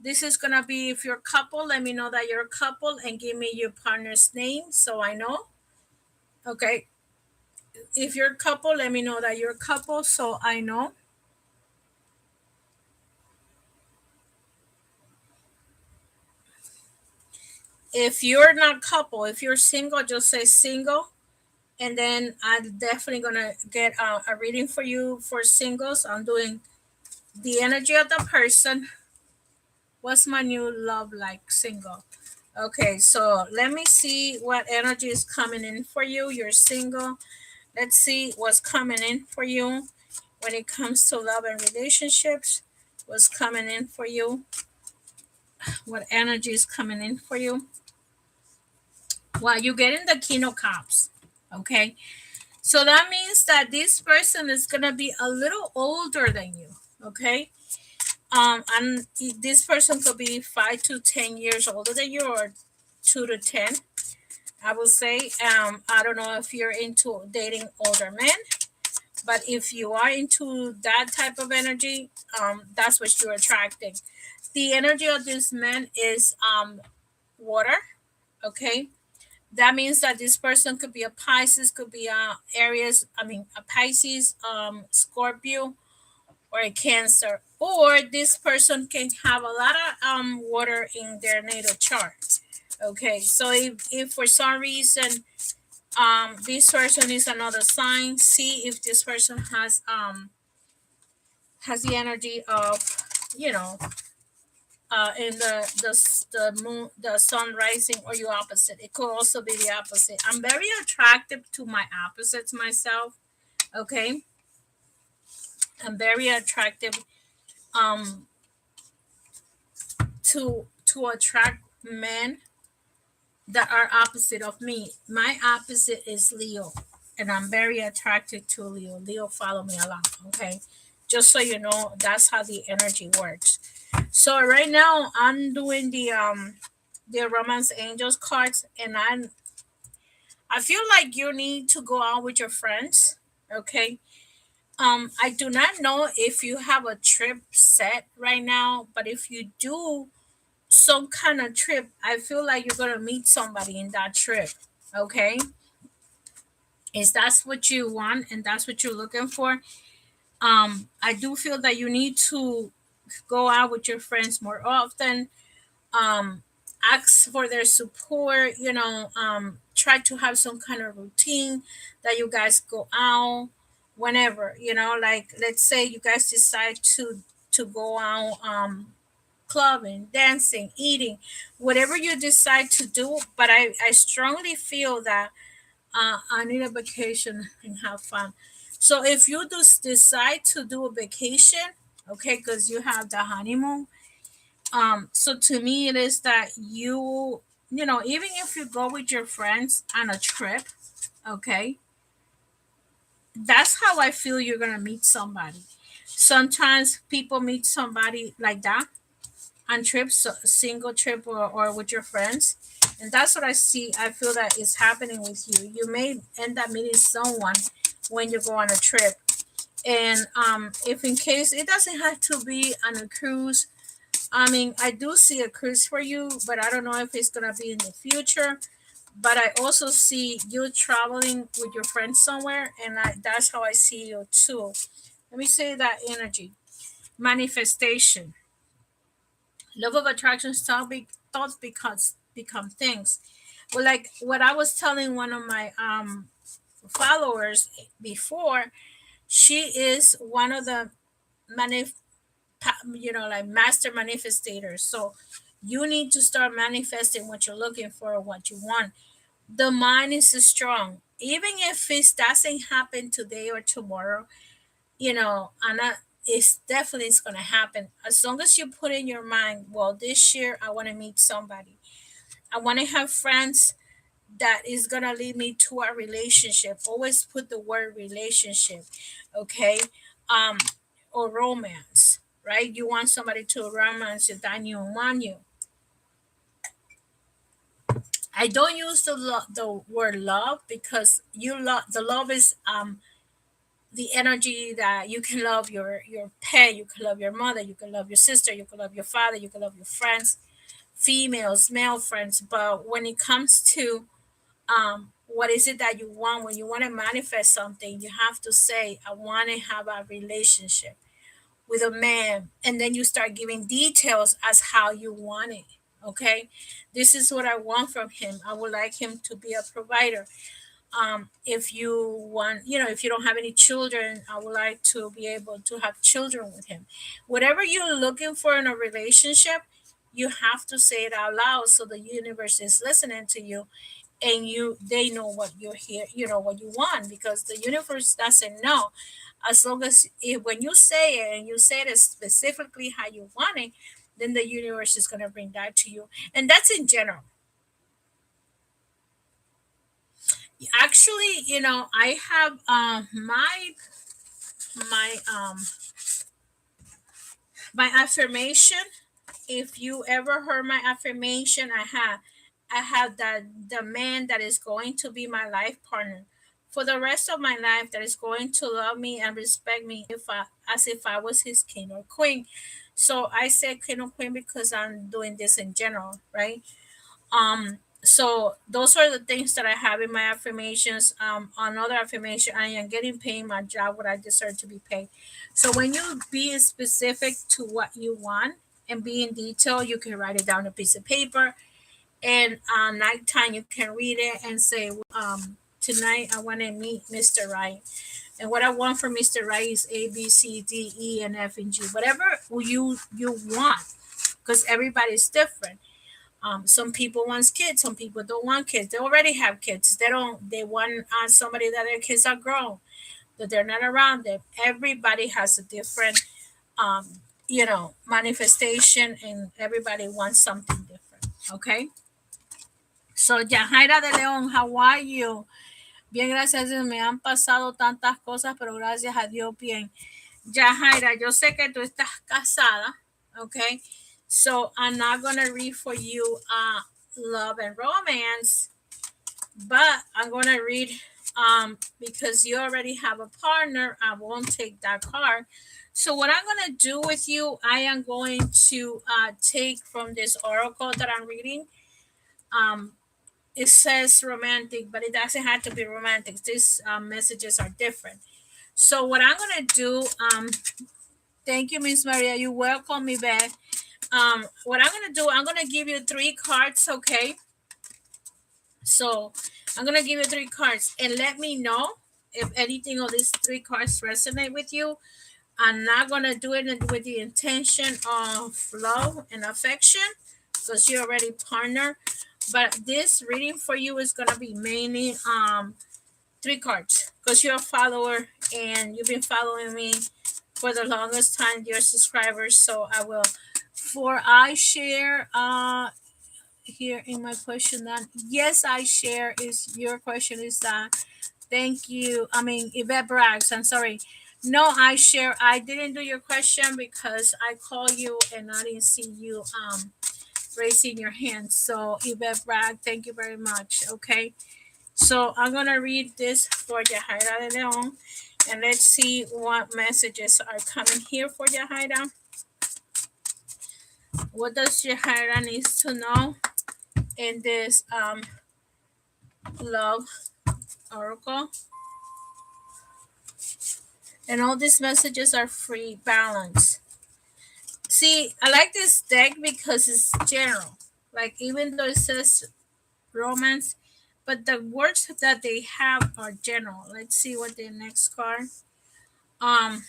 this is gonna be if you're a couple, let me know that you're a couple and give me your partner's name so I know. Okay. If you're a couple, let me know that you're a couple so I know. If you're not couple, if you're single, just say single. And then I'm definitely gonna get a reading for you for singles. I'm doing the energy of the person. What's my new love like single? Okay, so let me see what energy is coming in for you. You're single. Let's see what's coming in for you when it comes to love and relationships. What's coming in for you? What energy is coming in for you? Well, you're getting the King of Cups. Okay, so that means that this person is gonna be a little older than you. Okay, and this person could be 5 to 10 years older than you, or 2 to 10. I would say. I don't know if you're into dating older men, but if you are into that type of energy, that's what you're attracting. The energy of this man is water. Okay, that means that this person could be a Pisces, could be a Aries. I mean a Pisces, Scorpio, or a Cancer, or this person can have a lot of water in their natal chart. Okay, so if for some reason this person is another sign, see if this person has the energy of, you know, in the moon, the sun rising, or your opposite. It could also be the opposite. I'm very attractive to my opposites myself. Okay, I'm very attractive um to attract men that are opposite of me. My opposite is Leo, and I'm very attracted to Leo. Leo follow me a lot. Okay, just so you know, that's how the energy works. So right now I'm doing the romance angels cards, and I feel like you need to go out with your friends. Okay. I do not know if you have a trip set right now, but if you do some kind of trip, I feel like you're gonna meet somebody in that trip. Okay. Is that's what you want and that's what you're looking for? I do feel that you need to go out with your friends more often. um Ask for their support, try try to have some kind of routine that you guys go out whenever, like let's say you guys decide to go out, clubbing, dancing, eating, whatever you decide to do. But I strongly feel that I need a vacation and have fun. So if you decide to do a vacation, okay, because you have the honeymoon, so to me it is that even if you go with your friends on a trip, okay, that's how I feel you're gonna meet somebody. Sometimes people meet somebody like that on trips, a single trip, or with your friends. And that's what I see. I feel that is happening with you. You may end up meeting someone when you go on a trip. And if in case it doesn't have to be on a cruise, I mean, I do see a cruise for you, but I don't know if it's gonna be in the future. But I also see you traveling with your friends somewhere, and that's how I see you too. Let me say that energy. Manifestation. Love of attraction thoughts because become things. Well, like what I was telling one of my followers before, she is one of the manif like master manifestators. So you need to start manifesting what you're looking for or what you want. The mind is strong. Even if it doesn't happen today or tomorrow, Anna, it's definitely it's gonna happen. As long as you put in your mind, well, this year I want to meet somebody. I want to have friends that is gonna lead me to a relationship. Always put the word relationship, okay? Um, or romance, right? You want somebody to romance you, that you want you. I don't use the word love because you love the love is the energy that you can love your pet, you can love your mother, you can love your sister, you can love your father, you can love your friends, females, male friends. But when it comes to what is it that you want, when you want to manifest something, you have to say, I want to have a relationship with a man, and then you start giving details as how you want it. Okay, this is what I want from him. I would like him to be a provider. If you want, if you don't have any children, I would like to be able to have children with him. Whatever you're looking for in a relationship, you have to say it out loud so the universe is listening to you, and they know what you're here, what you want, because the universe doesn't know. As long as when you say it and you say it specifically how you want it, then the universe is going to bring that to you. And that's in general. Actually, I have my my affirmation. If you ever heard my affirmation, I have that the man that is going to be my life partner for the rest of my life, that is going to love me and respect me as if I was his king or queen. So I said king or queen because I'm doing this in general, right? So those are the things that I have in my affirmations. Another affirmation, I am getting paid my job what I deserve to be paid. So when you be specific to what you want and be in detail, you can write it down on a piece of paper, and nighttime you can read it and say, tonight I want to meet Mr. Right, and what I want from Mr. Right is A, B, C, D, E, and F, and G, whatever you want, because everybody's different. Some people want kids, some people don't want kids. They already have kids. They want somebody that their kids are grown, that they're not around them. Everybody has a different, manifestation, and everybody wants something different. Okay. So, Yajaira de León, how are you? Bien, gracias a Dios. Me han pasado tantas cosas, pero gracias a Dios, bien. Yajaira, yo sé que tú estás casada. Okay. So I'm not gonna read for you love and romance, but I'm gonna read because you already have a partner. I won't take that card. So what I'm gonna do with you, I am going to take from this oracle that I'm reading. Um, it says romantic, but it doesn't have to be romantic. These messages are different. So what I'm gonna do, thank you, Miss Maria. You welcome me back. What I'm gonna do, I'm gonna give you 3 cards, okay? So I'm gonna give you three cards and let me know if anything of these three cards resonate with you. I'm not gonna do it with the intention of love and affection because you already partner. But this reading for you is gonna be mainly three cards because you're a follower and you've been following me for the longest time. You're subscribers, so I will. For I share here in my question that yes I share is your question is that thank you. I mean, Yvette Brags. I'm sorry. No, I share. I didn't do your question because I call you and I didn't see you raising your hand. So, Yvette Bragg, thank you very much. Okay. So, I'm going to read this for Yahaira de Leon and let's see what messages are coming here for Yahaira. What does Yahaira needs to know in this love oracle? And all these messages are free balance. See, I like this deck because it's general. Like, even though it says romance, but the words that they have are general. Let's see what the next card. Um,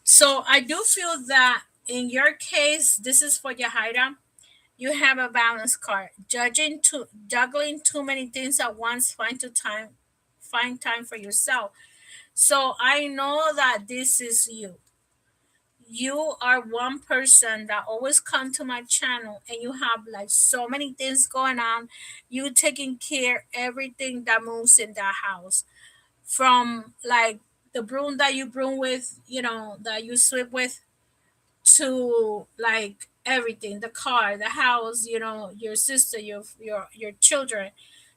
so I do feel that in your case, this is for Yahaira. You have a balance card. Juggling too many things at once. Find time for yourself. So I know that this is you. You are one person that always come to my channel and you have like so many things going on. You taking care everything that moves in that house, from like the broom that you broom with, that you sweep with, to like everything, the car, the house, your sister, your children,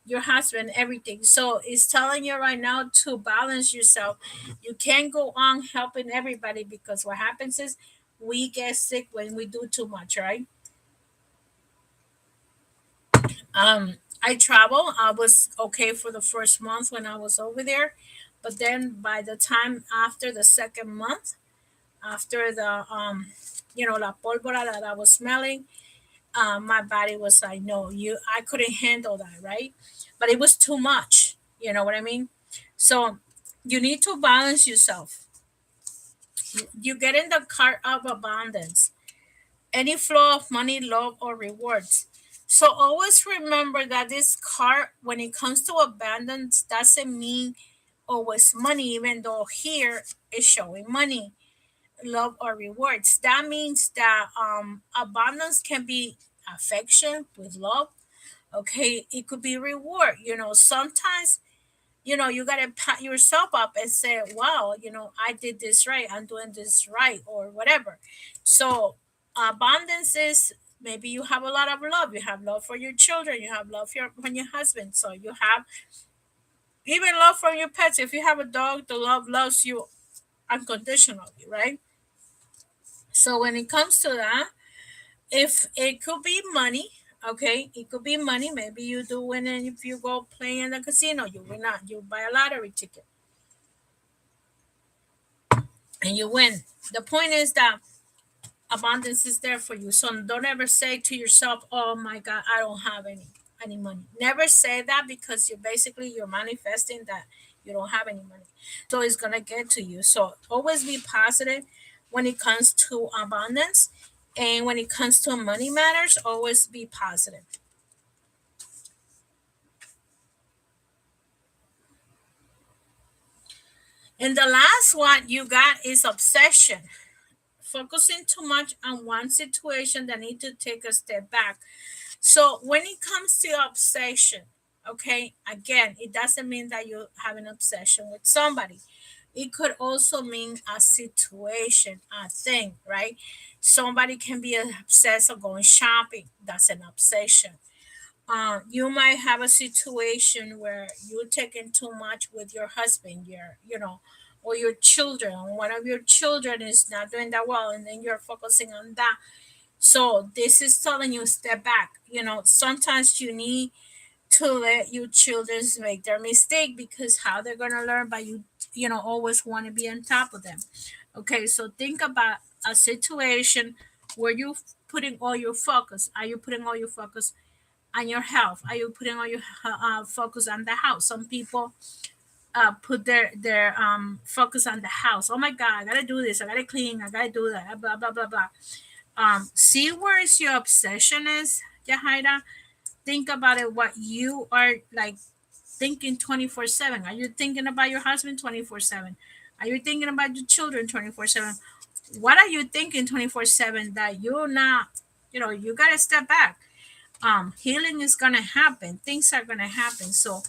your husband, everything. So it's telling you right now to balance yourself. You can't go on helping everybody because what happens is we get sick when we do too much, right? I travel. I was okay for the first month when I was over there, but then by the time after the second month, after the la pólvora that I was smelling, my body was like, no, I couldn't handle that, right? But it was too much. You know what I mean? So you need to balance yourself. You get in the cart of abundance, any flow of money, love, or rewards. So always remember that this card, when it comes to abundance, doesn't mean always money, even though here is showing money, love, or rewards. That means that abundance can be affection with love. Okay, it could be reward. Sometimes you gotta pat yourself up and say, wow, I did this right, I'm doing this right, or whatever. So abundance is, maybe you have a lot of love, you have love for your children, you have love from your husband, so you have even love from your pets. If you have a dog, the love loves you unconditionally, right? So when it comes to that, if it could be money, okay, it could be money. Maybe you do win, and if you go play in the casino, you win not, you buy a lottery ticket and you win. The point is that abundance is there for you. So don't ever say to yourself, oh my God, I don't have any money. Never say that, because you're manifesting that you don't have any money. So it's gonna get to you. So always be positive when it comes to abundance, and when it comes to money matters, always be positive. And the last one you got is obsession. Focusing too much on one situation that need to take a step back. So when it comes to obsession, okay, again, it doesn't mean that you have an obsession with somebody. It could also mean a situation, a thing, right? Somebody can be obsessed of going shopping. That's an obsession. You might have a situation where you're taking too much with your husband, or your children. One of your children is not doing that well, and then you're focusing on that. So this is telling you step back. Sometimes you need to let your children make their mistake, because how they're gonna learn by you. Always want to be on top of them. Okay, so think about a situation where you putting all your focus. Are you putting all your focus on your health? Are you putting all your focus on the house? Some people put their focus on the house. Oh my God, I gotta do this. I gotta clean. I gotta do that. Blah blah blah blah. See where is your obsession is, Jahaira. Think about it. What you are like thinking 24/7. Are you thinking about your husband 24/7? Are you thinking about your children 24/7? What are you thinking 24/7 that you're not? You gotta step back. Healing is gonna happen. Things are gonna happen. So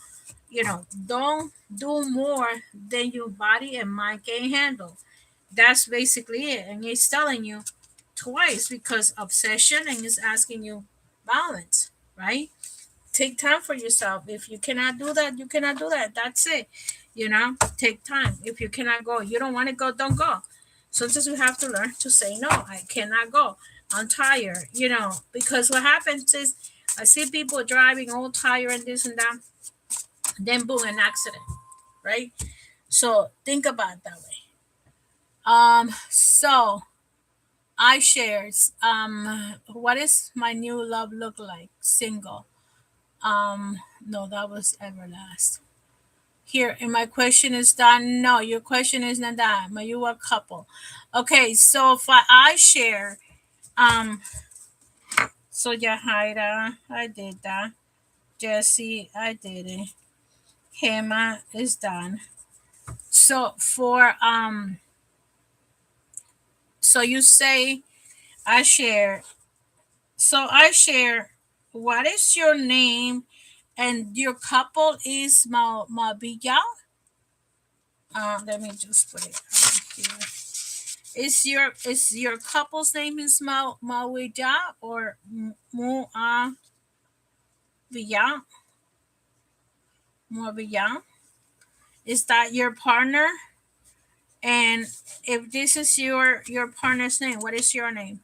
don't do more than your body and mind can handle. That's basically it. And it's telling you twice because obsession and it's asking you balance, right? Take time for yourself. If you cannot do that, you cannot do that. That's it. Take time. If you cannot go, you don't want to go, don't go. Sometimes we have to learn to say no. I cannot go. I'm tired, because what happens is I see people driving all tired and this and that, then boom, an accident, right? So think about it that way. So I shares. What is my new love look like? Single. No, that was Everlast. Here, and my question is done. No, your question is not done. Are you a couple? Okay, so for I share, so Jahaira, I did that. Jesse, I did it. Hema is done. So so you say I share. So I share. What is your name? And your couple is Mabilla. Let me just put it here. Is your couple's name is Mawija or Muavilla? Muavilla? Is that your partner? And if this is your partner's name, what is your name?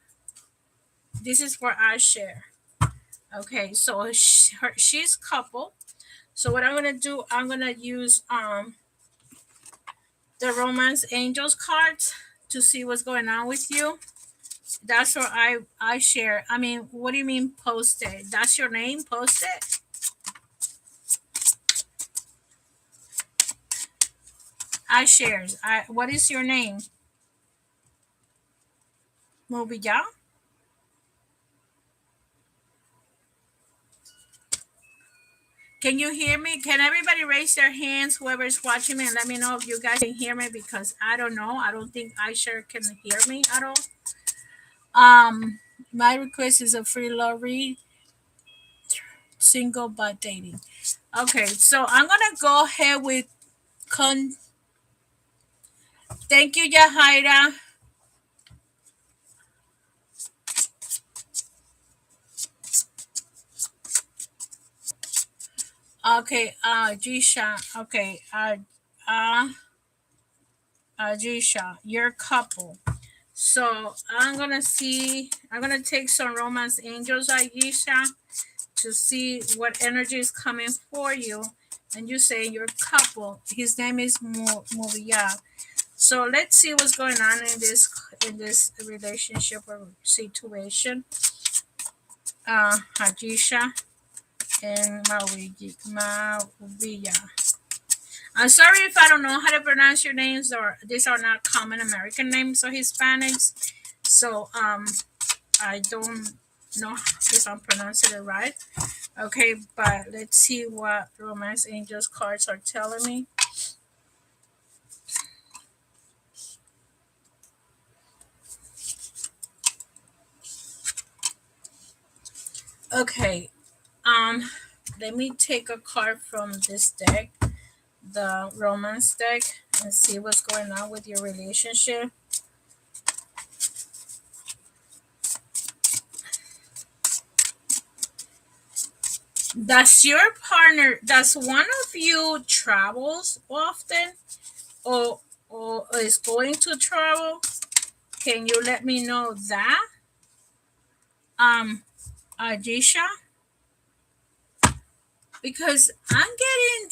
This is for I share. Okay, so she's couple. So what I'm gonna do, I'm gonna use the Romance Angels cards to see what's going on with you. That's what I share. I mean, what do you mean post it? That's your name, post it. I shares. What is your name? Mobilla? Can you hear me? Can everybody raise their hands, whoever's watching me, and let me know if you guys can hear me because I don't know. I don't think I share can hear me at all. My request is a free love read, single but dating. Okay, so I'm gonna go ahead with thank you, Yahaira. Okay, Jisha. Okay, Jisha, your couple. So I'm gonna take some Romance Angels, Aisha, to see what energy is coming for you. And you say your couple. His name is Movia. So let's see what's going on in this relationship or situation. Hajisha and Mavia. I'm sorry if I don't know how to pronounce your names, or these are not common American names or Hispanics. So I don't know if I'm pronouncing it right. Okay, but let's see what Romance Angels cards are telling me. Okay, let me take a card from this deck, the Romance deck, and see what's going on with your relationship. Does one of you travels often or is going to travel? Can you let me know that? Ajisha? Because I'm getting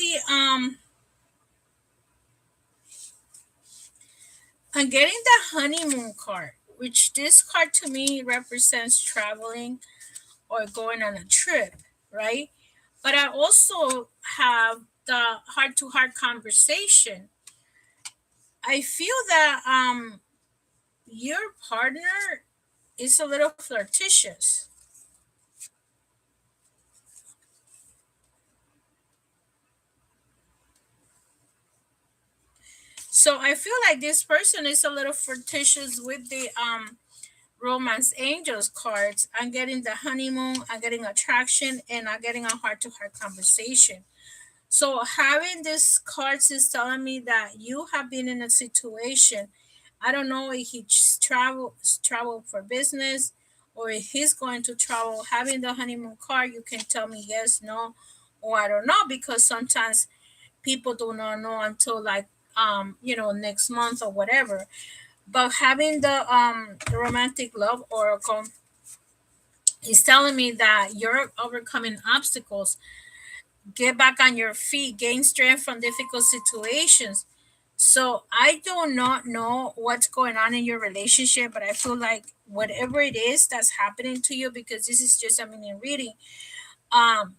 the honeymoon card, which this card to me represents traveling or going on a trip, right? But I also have the heart to heart conversation. I feel that your partner is a little flirtatious. So I feel like this person is a little flirtatious with the romance angels cards. I'm getting the honeymoon, I'm getting attraction, and I'm getting a heart to heart conversation. So having these cards is telling me that you have been in a situation. I don't know if he travel for business or if he's going to travel. Having the honeymoon card, you can tell me yes, no, or I don't know, because sometimes people do not know until like next month or whatever. But having the romantic love oracle is telling me that you're overcoming obstacles, get back on your feet, gain strength from difficult situations. So I do not know what's going on in your relationship, but I feel like whatever it is that's happening to you, because this is just a mini reading. Um,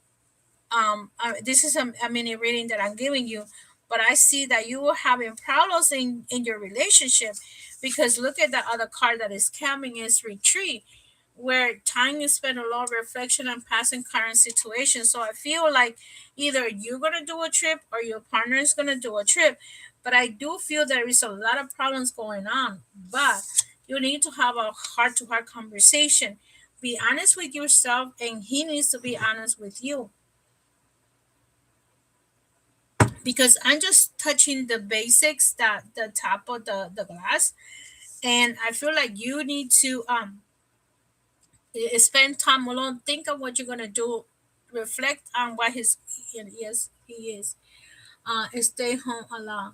this is a mini reading that I'm giving you, but I see that you are having problems in your relationship, because look at the other card that is coming is retreat, where time is spent a lot of reflection and passing current situations. So I feel like either you're gonna do a trip or your partner is gonna do a trip, but I do feel there is a lot of problems going on. But you need to have a heart to heart conversation. Be honest with yourself, and he needs to be honest with you, because I'm just touching the basics, that the top of the glass, and I feel like you need to spend time alone, think of what you're gonna do, reflect on what his yes he is, stay home alone.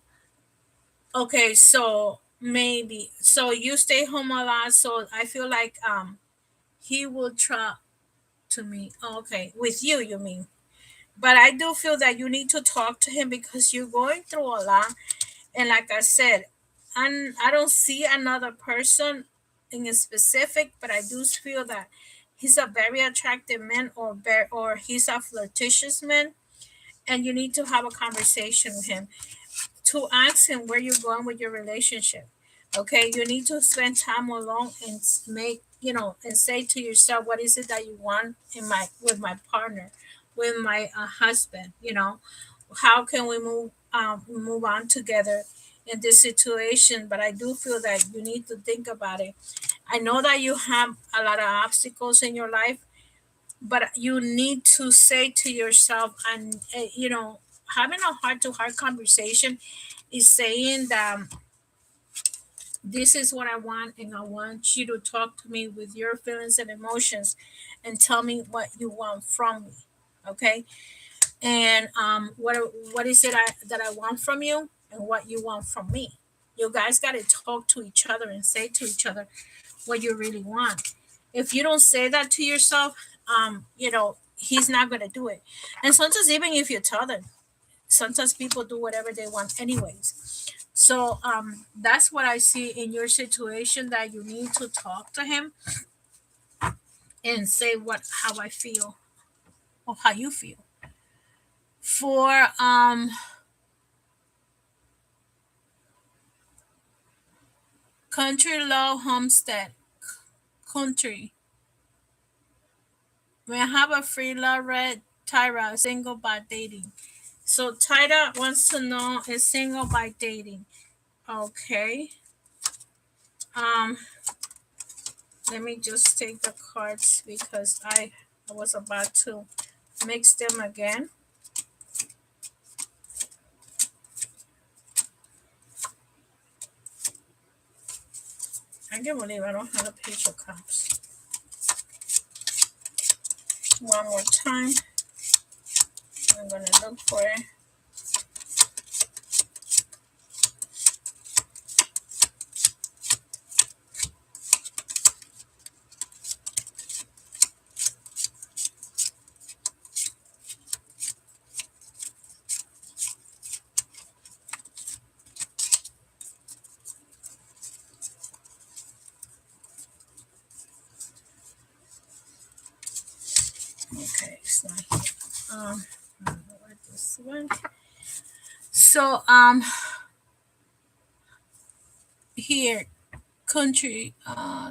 Okay, so maybe so you stay home a lot, so I feel like he will try to me. Okay, with you, you mean? But I do feel that you need to talk to him because you're going through a lot. And like I said, I don't see another person in a specific, but I do feel that he's a very attractive man, or he's a flirtatious man, and you need to have a conversation with him to ask him where you're going with your relationship. Okay, you need to spend time alone and make and say to yourself, what is it that you want in my with my partner, with my husband? How can we move on together in this situation? But I do feel that you need to think about it. I know that you have a lot of obstacles in your life, but you need to say to yourself, and having a heart to heart conversation is saying that this is what I want, and I want you to talk to me with your feelings and emotions and tell me what you want from me. Okay, and what is it that I want from you, and what you want from me. You guys got to talk to each other and say to each other what you really want. If you don't say that to yourself, he's not going to do it. And sometimes even if you tell them, sometimes people do whatever they want anyways. So that's what I see in your situation, that you need to talk to him and say what how I feel, or how you feel. For country law homestead, country. We have a free law red Tyra single by dating. So Tyra wants to know is single by dating. Okay. Um let me just take the cards because I was about to mix them again. I can't believe I don't have a page of cups. One more time. I'm gonna look for it. Okay, it's not here. I don't know where this went. So here country.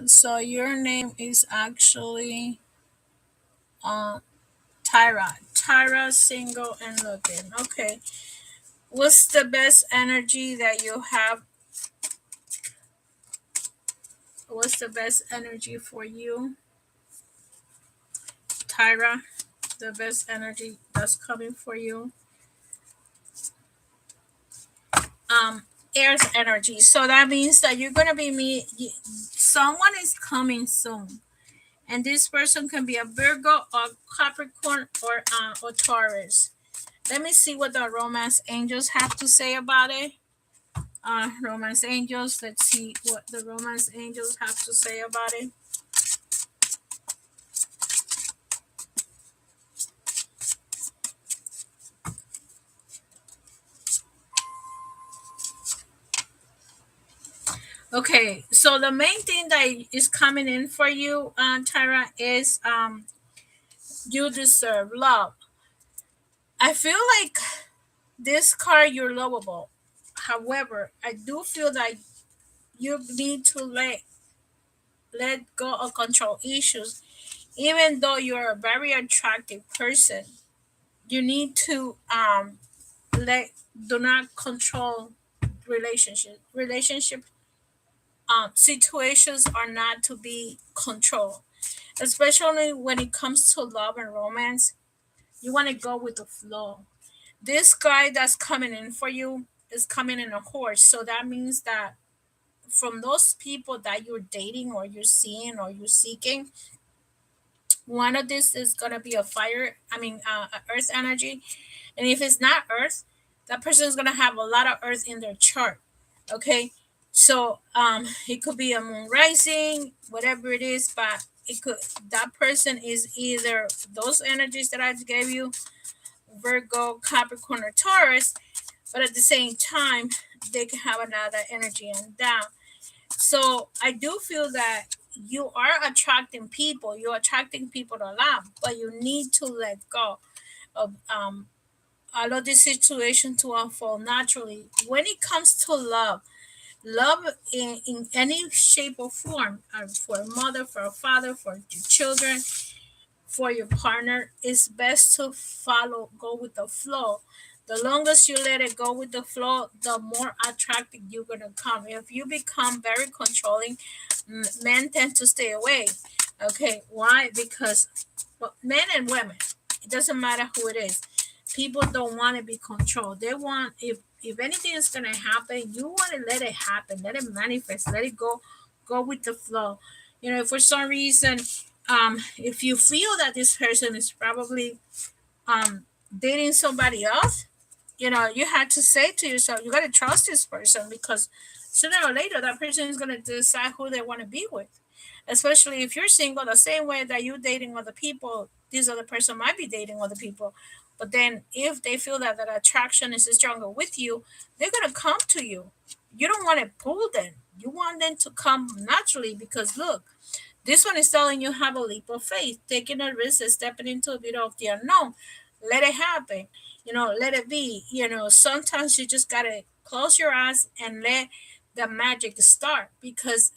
So your name is actually uh Tyra. Tyra, single and looking. Okay. What's the best energy that you have? What's the best energy for you, Tyra? The best energy that's coming for you. Um, Air's energy. So that means that you're gonna be someone is coming soon, and this person can be a Virgo or Capricorn or Taurus. Let me see what the romance angels have to say about it. Romance angels. Let's see what the romance angels have to say about it. Okay, so the main thing that is coming in for you, Tyra, is you deserve love. I feel like this card you're lovable. However, I do feel that you need to let go of control issues. Even though you're a very attractive person, you need to let do not control relationship situations are not to be controlled, especially when it comes to love and romance. You want to go with the flow. This guy that's coming in for you is coming in a horse, so that means that from those people that you're dating or you're seeing or you're seeking, one of this is going to be a fire, a earth energy. And if it's not earth, that person is going to have a lot of earth in their chart. Okay, so it could be a moon rising, whatever it is, but it could, that person is either those energies that I gave you, Virgo, Capricorn, or Taurus, but at the same time they can have another energy and down. So I do feel that you are attracting people, you're attracting people to love, but you need to let go of allow this situation to unfold naturally. When it comes to love in any shape or form, for a mother, for a father, for your children, for your partner, it's best to go with the flow. The longest you let it go with the flow, the more attractive you're gonna come. If you become very controlling, men tend to stay away. Okay, why? Because, well, men and women, it doesn't matter who it is. People don't want to be controlled. They want, if anything is gonna happen, you want to let it happen, let it manifest, let it go with the flow. If for some reason, if you feel that this person is probably dating somebody else, you had to say to yourself, you got to trust this person, because sooner or later that person is going to decide who they want to be with. Especially if you're single, the same way that you're dating other people, this other person might be dating other people. But then if they feel that attraction is stronger with you, they're going to come to you. You don't want to pull them. You want them to come naturally, because look, this one is telling you have a leap of faith, taking a risk and stepping into a bit of the unknown. Let it happen. Let it be. Sometimes you just gotta close your eyes and let the magic start. Because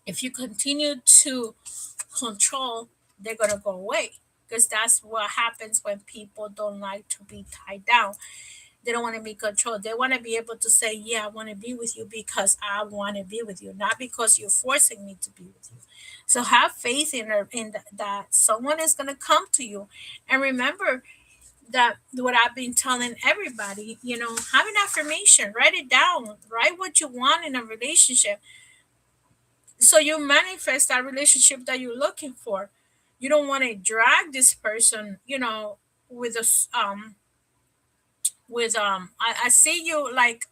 if you continue to control, they're gonna go away. Because that's what happens when people don't like to be tied down. They don't want to be controlled. They want to be able to say, yeah, I want to be with you because I want to be with you, not because you're forcing me to be with you. So have faith that someone is going to come to you. And remember that what I've been telling everybody, have an affirmation, write it down, write what you want in a relationship. So you manifest that relationship that you're looking for. You don't want to drag this person, with I see you like,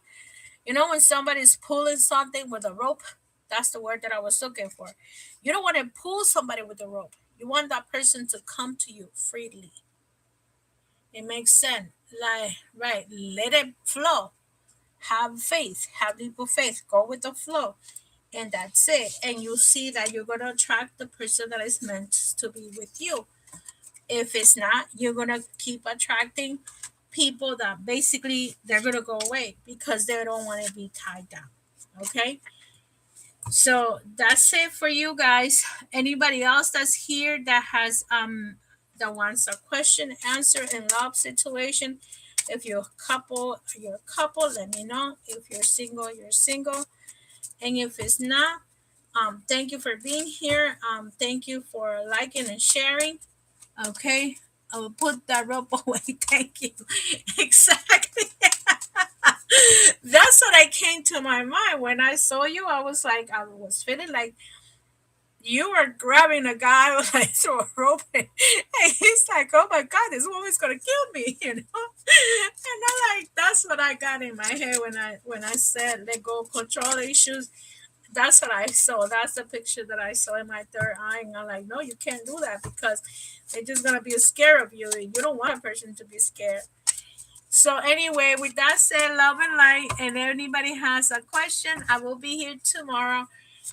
when somebody's pulling something with a rope. That's the word that I was looking for. You don't want to pull somebody with a rope. You want that person to come to you freely. It makes sense. Like, right, let it flow. Have faith, have deeper faith, go with the flow, and that's it. And you see that you're going to attract the person that is meant to be with you. If it's not, you're gonna keep attracting people that basically they're gonna go away because they don't want to be tied down. Okay, so that's it for you guys. Anybody else that's here that has that wants a question answer in love situation? If you're a couple, you're a couple, let me know. If you're single, you're single. And if it's not, thank you for being here. Thank you for liking and sharing. Okay, I will put that rope away. Thank you. Exactly. That's what I came to my mind when I saw you. I was like, I was feeling like you were grabbing a guy like through a rope, and he's like, "Oh my God, this woman's gonna kill me," you know. And I like that's what I got in my head when I said let go of control issues. That's what I saw. That's the picture that I saw in my third eye, and I'm like, no, you can't do that because they're just gonna be scared of you. You don't want a person to be scared. So anyway, with that said, love and light. And if anybody has a question, I will be here tomorrow.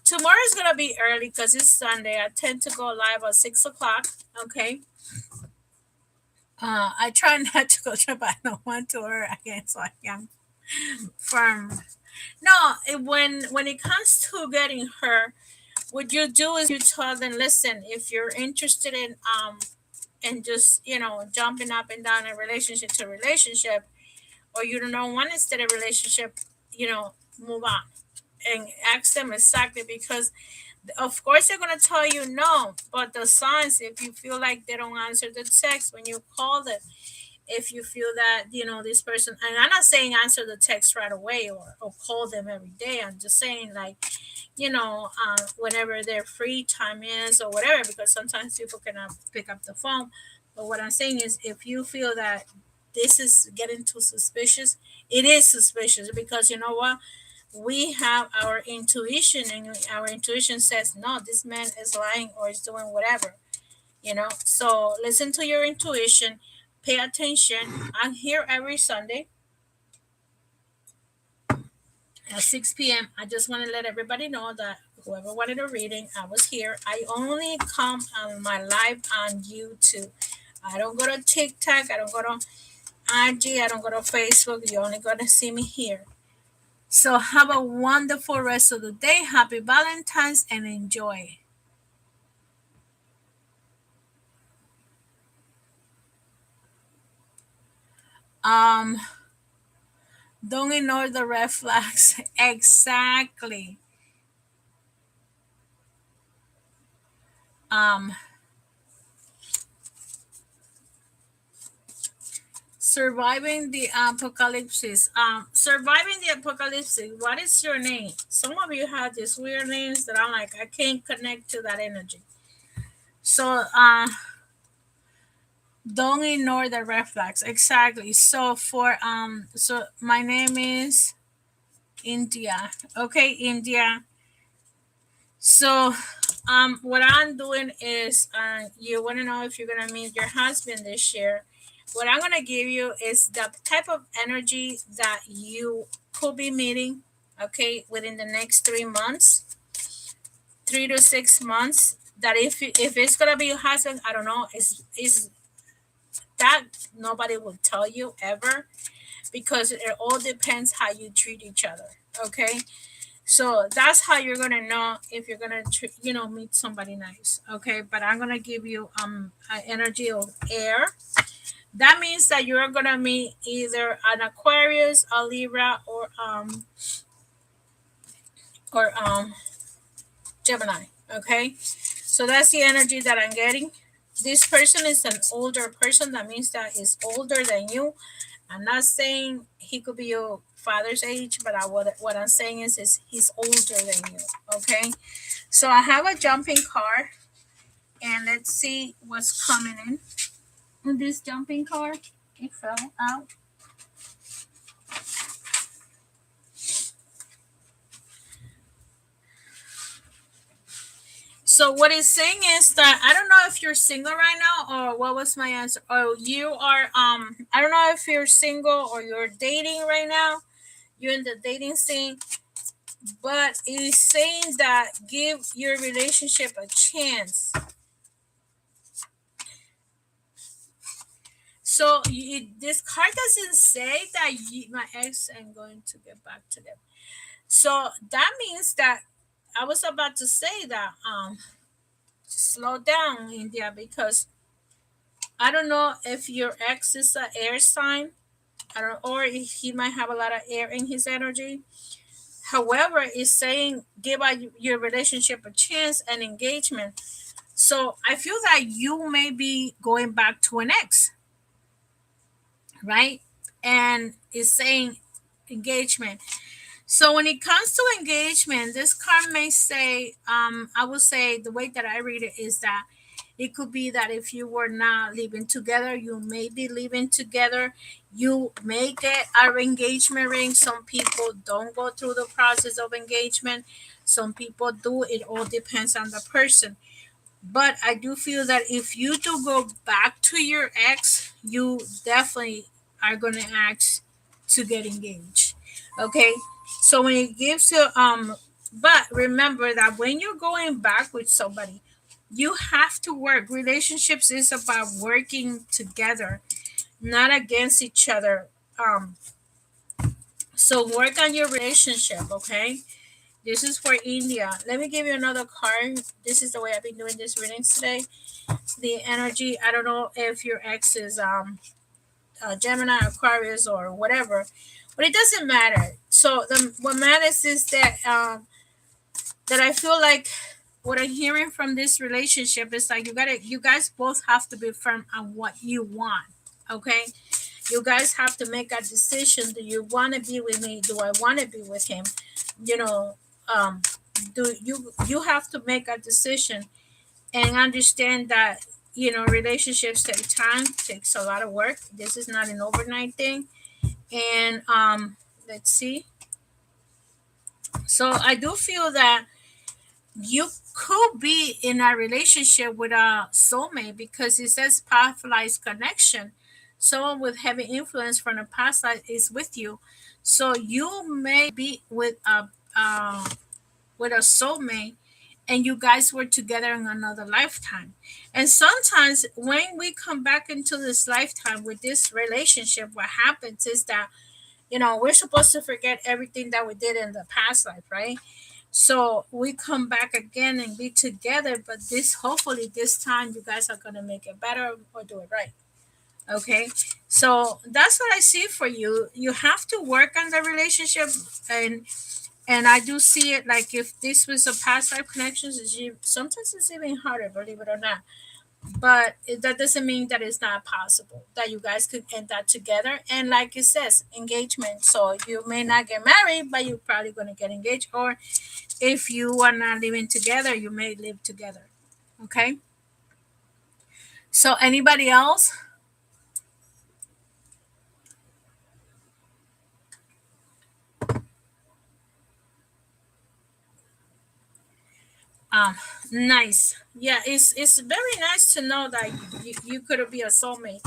Tomorrow is gonna be early because it's Sunday. I tend to go live at 6 o'clock. Okay. I try not to go to, but I don't want to or again, so I am firm. No, when it comes to getting her, what you do is you tell them, listen, if you're interested in and just jumping up and down a relationship to relationship, or you don't want to stay in a relationship, move on and ask them exactly because of course they're gonna tell you no, but the signs if you feel like they don't answer the text when you call them, if you feel that this person, and I'm not saying answer the text right away or call them every day, I'm just saying like whenever their free time is or whatever, because sometimes people cannot pick up the phone. But what I'm saying is, if you feel that this is getting too suspicious, it is suspicious because you know what? We have our intuition, and our intuition says, no, this man is lying or is doing whatever. So listen to your intuition, pay attention. I'm here every Sunday at 6 p.m. I just want to let everybody know that whoever wanted a reading, I was here. I only come on my live on YouTube. I don't go to TikTok. I don't go to IG. I don't go to Facebook. You're only going to see me here. So have a wonderful rest of the day. Happy Valentine's and enjoy. Um, don't ignore the red flags. Exactly. Um, Surviving the apocalypse. Surviving the apocalypse. What is your name? Some of you have these weird names that I'm like, I can't connect to that energy. So, don't ignore the red flags. Exactly. So so my name is India. Okay, India. So, what I'm doing is, you want to know if you're gonna meet your husband this year. What I'm gonna give you is the type of energy that you could be meeting. Okay, within the next 3 months, 3 to 6 months. That if it's gonna be your husband, I don't know. Is that nobody will tell you ever because it all depends how you treat each other. Okay, so that's how you're gonna know if you're gonna meet somebody nice. Okay, but I'm gonna give you an energy of air. That means that you're gonna meet either an Aquarius, a Libra, or Gemini. Okay, so that's the energy that I'm getting. This person is an older person. That means that he's older than you. I'm not saying he could be your father's age, but what I'm saying is he's older than you. Okay, so I have a jumping card, and let's see what's coming in. This jumping card, it fell out. So what it's saying is that I don't know if you're single right now or what was my answer. Oh, you are I don't know if you're single or you're dating right now. You're in the dating scene, but it's saying that give your relationship a chance. So this card doesn't say that my ex am going to get back to them. So that means that I was about to say that slow down, India, because I don't know if your ex is an air sign. I don't, or if he might have a lot of air in his energy. However, it's saying give your relationship a chance and engagement. So I feel that you may be going back to an ex, right? And it's saying engagement. So when it comes to engagement, this card may say, I would say the way that I read it is that it could be that if you were not living together, you may be living together. You may get an engagement ring. Some people don't go through the process of engagement. Some people do. It all depends on the person. But I do feel that if you do go back to your ex, you definitely are going to ask to get engaged. Okay. So when it gives you, but remember that when you're going back with somebody, you have to work. Relationships is about working together, not against each other. So work on your relationship. Okay. This is for India. Let me give you another card. This is the way I've been doing this readings today. The energy. I don't know if your ex is Gemini, Aquarius, or whatever, but it doesn't matter. So the what matters is that I feel like what I'm hearing from this relationship is like you guys both have to be firm on what you want. Okay, you guys have to make a decision. Do you want to be with me? Do I want to be with him? You know, um, do you have to make a decision and understand that relationships take time, takes a lot of work. This is not an overnight thing. And let's see. So I do feel that you could be in a relationship with a soulmate because it says pathwise connection. Someone with heavy influence from the past life is with you. So you may be with a soulmate and you guys were together in another lifetime. And sometimes when we come back into this lifetime with this relationship, what happens is that, we're supposed to forget everything that we did in the past life, right? So we come back again and be together, but hopefully this time you guys are going to make it better or do it right. Okay. So that's what I see for you. You have to work on the relationship, and I do see it like if this was a past life connections, sometimes it's even harder, believe it or not. But that doesn't mean that it's not possible that you guys could end that together. And like it says, engagement. So you may not get married, but you're probably going to get engaged. Or if you are not living together, you may live together. Okay. So anybody else? Um, nice. Yeah, it's very nice to know that you could be a soulmate.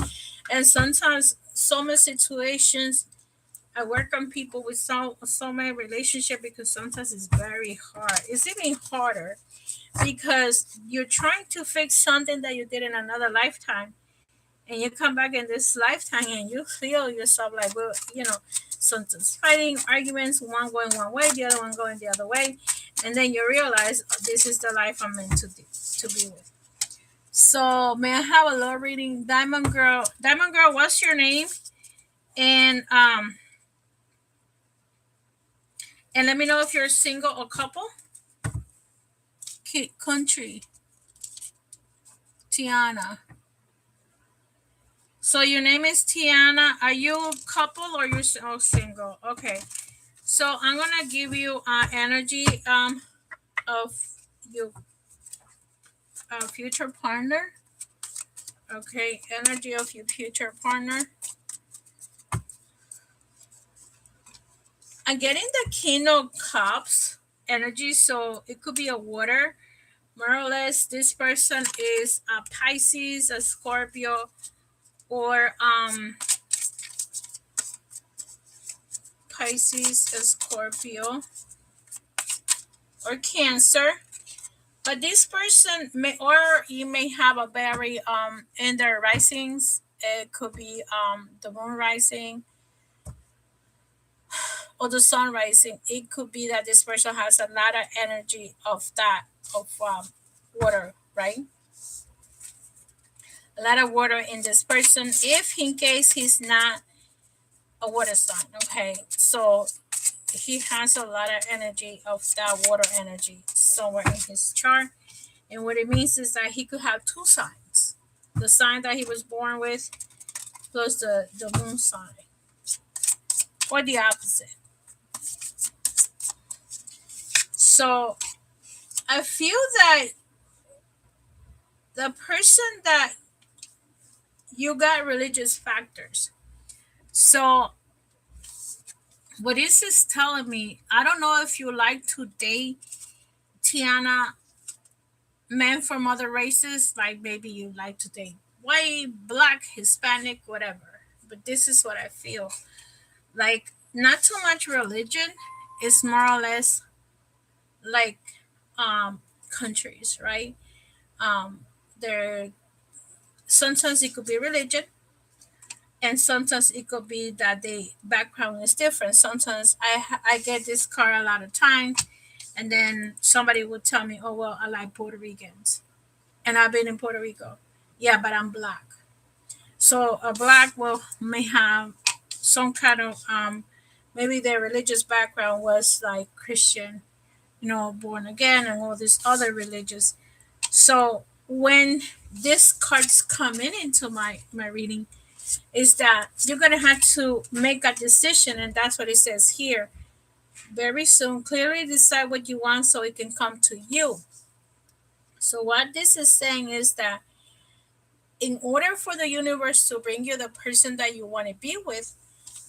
And sometimes soulmate situations, I work on people with soulmate relationship because sometimes it's very hard. It's even harder because you're trying to fix something that you did in another lifetime, and you come back in this lifetime and you feel yourself like, well, sometimes fighting arguments, one going one way, the other one going the other way, and then you realize, oh, this is the life I'm meant to be with. So may I have a love reading? Diamond Girl, what's your name? And let me know if you're single or couple. Country. Tiana. So your name is Tiana. Are you couple or you're single? Okay. So I'm gonna give you energy of your future partner. Okay, energy of your future partner. I'm getting the King of Cups energy, so it could be a water. More or less, this person is a Pisces, a Scorpio, or Pisces, a Scorpio, or Cancer. But this person may, or you may have a very in their risings It could be the moon rising or the sun rising. It could be that this person has a lot of energy of that of water, right? A lot of water in this person. If in case he's not a water sign, okay, so he has a lot of energy of that water energy somewhere in his chart. And what it means is that he could have two signs: the sign that he was born with plus the moon sign, or the opposite. So I feel that the person that you got religious factors. So what this is telling me, I don't know if you like to date, Tiana, men from other races, like maybe you like to date white, black, Hispanic, whatever. But this is what I feel. Like, not too much religion. It's more or less like countries, right? There sometimes it could be religion, and sometimes it could be that the background is different. Sometimes I get this card a lot of times, and then somebody would tell me, "Oh well, I like Puerto Ricans, and I've been in Puerto Rico." Yeah, but I'm black. So a black will may have some kind of maybe their religious background was like Christian, born again, and all these other religious. So when these cards come in into my reading, is that you're gonna have to make a decision, and that's what it says here. Very soon, clearly decide what you want so it can come to you. So what this is saying is that in order for the universe to bring you the person that you want to be with,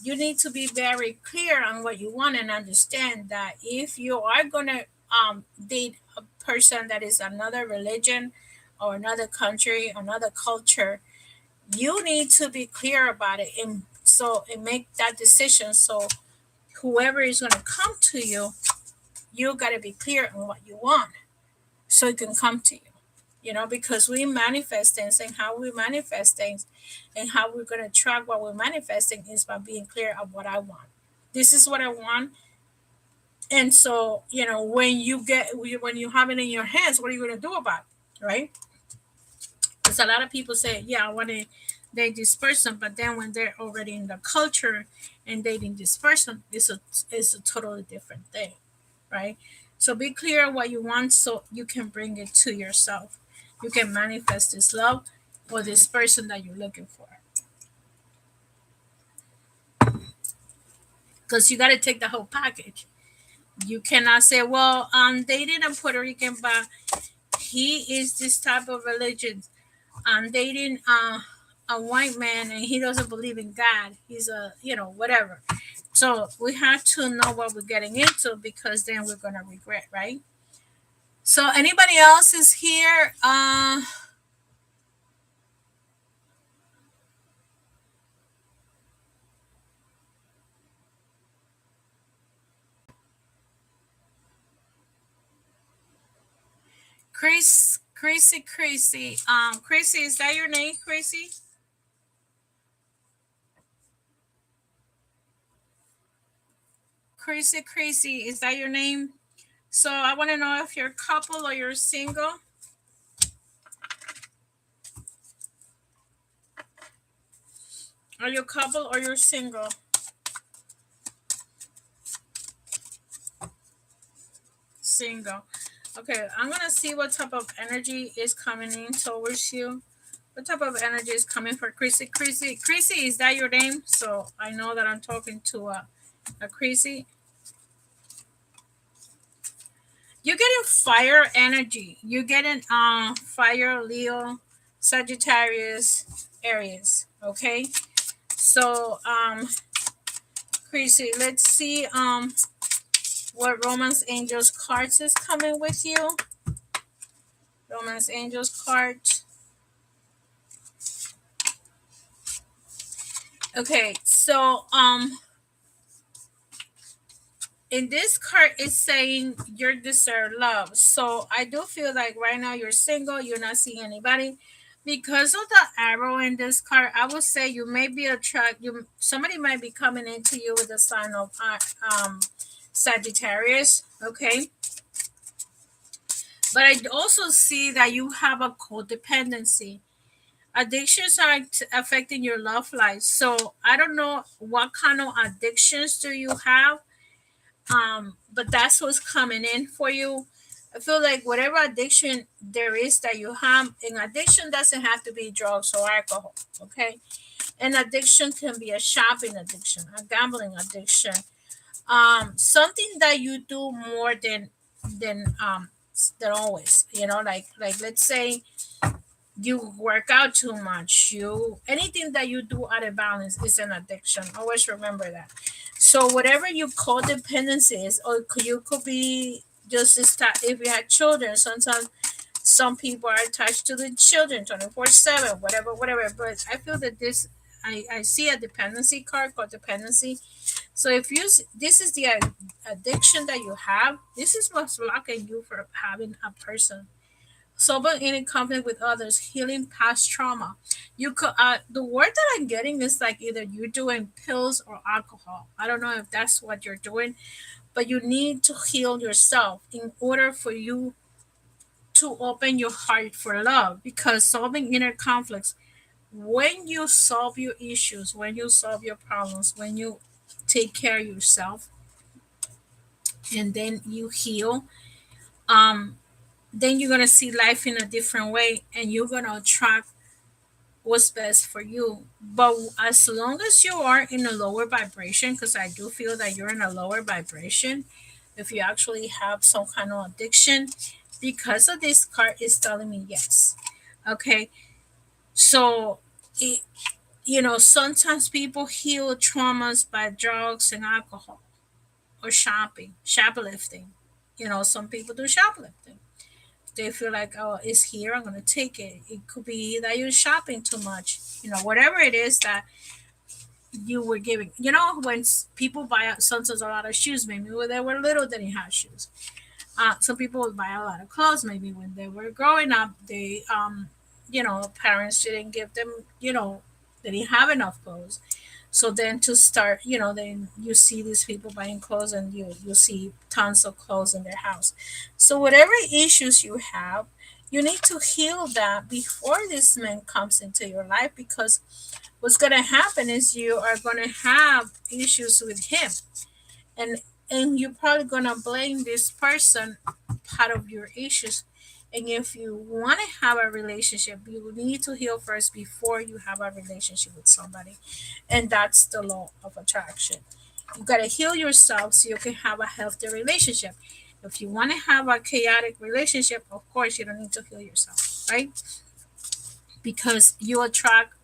you need to be very clear on what you want and understand that if you are gonna date a person that is another religion or another country, another culture, you need to be clear about it and make that decision. So whoever is going to come to you, you got to be clear on what you want so it can come to you. Because we manifest things, and how we manifest things and how we're going to track what we're manifesting is by being clear of what I want. This is what I want. And so, when you have it in your hands, what are you going to do about it? Right? Because a lot of people say, yeah, I want to date this person, but then when they're already in the culture and dating this person, it's a totally different thing, right? So be clear what you want so you can bring it to yourself. You can manifest this love or this person that you're looking for. Because you got to take the whole package. You cannot say, well, I'm dating a Puerto Rican, but he is this type of religion. I'm dating a white man and he doesn't believe in God. He's whatever. So we have to know what we're getting into, because then we're going to regret, right? So anybody else is here? Crazy. Crazy, is that your name, Crazy? Crazy, is that your name? So I want to know if you're a couple or you're single. Are you a couple or you're single? Single. Okay, I'm gonna see what type of energy is coming in towards you. What type of energy is coming for Crazy? Crazy, is that your name? So I know that I'm talking to a Crazy. You're getting fire energy. You're getting fire, Leo, Sagittarius, Aries. Okay. So Crazy, let's see what Romance Angels cards is coming with you. Romance Angels cards. Okay, so in this card it's saying you deserve love. So I do feel like right now you're single, you're not seeing anybody, Because of the arrow in this card, I would say you may be somebody might be coming into you with a sign of Sagittarius, okay? But I also see that you have a codependency. Addictions are affecting your love life. So I don't know what kind of addictions do you have, but that's what's coming in for you. I feel like whatever addiction there is that you have, an addiction doesn't have to be drugs or alcohol, okay? An addiction can be a shopping addiction, a gambling addiction, something that you do more than always. Like let's say you work out too much. You anything that you do out of balance is an addiction. Always remember that. So whatever you codependency is, or you could be just if you had children. Sometimes some people are attached to the children 24/7, whatever. But I feel that I see a dependency card called dependency. So if this is the addiction that you have, this is what's blocking you from having a person. Solving any conflict with others, healing past trauma. You could the word that I'm getting is like either you're doing pills or alcohol. I don't know if that's what you're doing, but you need to heal yourself in order for you to open your heart for love, because solving inner conflicts, when you solve your issues, when you solve your problems, when you take care of yourself and then you heal, um then you're going to see life in a different way, and you're going to attract what's best for you. But as long as you are in a lower vibration, because I do feel that you're in a lower vibration, if you actually have some kind of addiction, because of this card is telling me yes. Okay. So it, sometimes people heal traumas by drugs and alcohol or shoplifting. Some people do shoplifting. They feel like, oh, it's here, I'm gonna take it. It could be that you're shopping too much. Whatever it is that you were giving. When people buy sometimes a lot of shoes, maybe when they were little, they didn't have shoes. Some people would buy a lot of clothes. Maybe when they were growing up, parents didn't give them, they didn't have enough clothes. So then to start, then you see these people buying clothes, and you see tons of clothes in their house. So whatever issues you have, you need to heal that before this man comes into your life, because what's going to happen is you are going to have issues with him, and you're probably going to blame this person part of your issues. And if you want to have a relationship, you need to heal first before you have a relationship with somebody. And that's the law of attraction. You got to heal yourself so you can have a healthy relationship. If you want to have a chaotic relationship, of course you don't need to heal yourself, right? Because you attract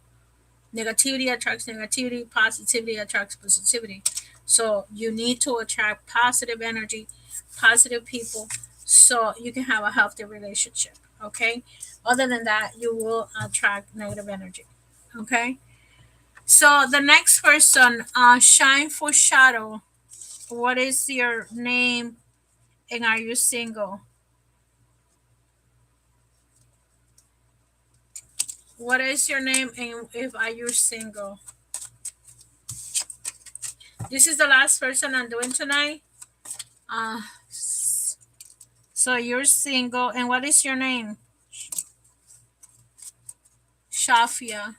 negativity, attracts negativity, positivity attracts positivity. So you need to attract positive energy, positive people, so you can have a healthy relationship. Okay. Other than that, you will attract negative energy. Okay. So the next person, shine for shadow. What is your name and are you single? What is your name and if are you single? This is the last person I'm doing tonight. Uh, so you're single, and what is your name? Shafia.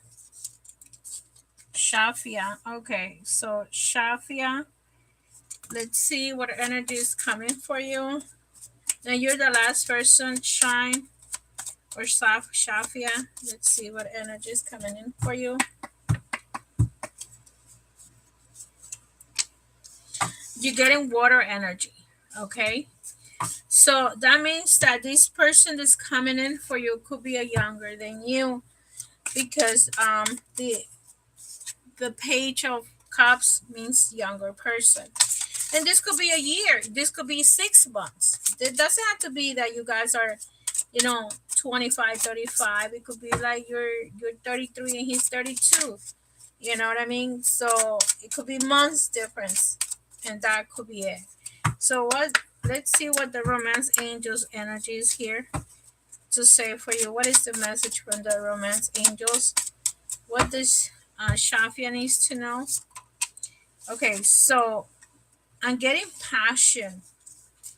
Shafia. Okay, so Shafia, let's see what energy is coming for you. And you're the last person, Shine or Shafia. Let's see what energy is coming in for you. You're getting water energy. Okay. So that means that this person that's coming in for you could be a younger than you, because the page of cups means younger person. And this could be a year. This could be 6 months. It doesn't have to be that you guys are, 25, 35. It could be like you're 33 and he's 32. You know what I mean? So it could be months difference. And that could be it. So let's see what the romance angels energy is here to say for you? What is the message from the romance angels? What does Shafia needs to know? Okay, so I'm getting passion.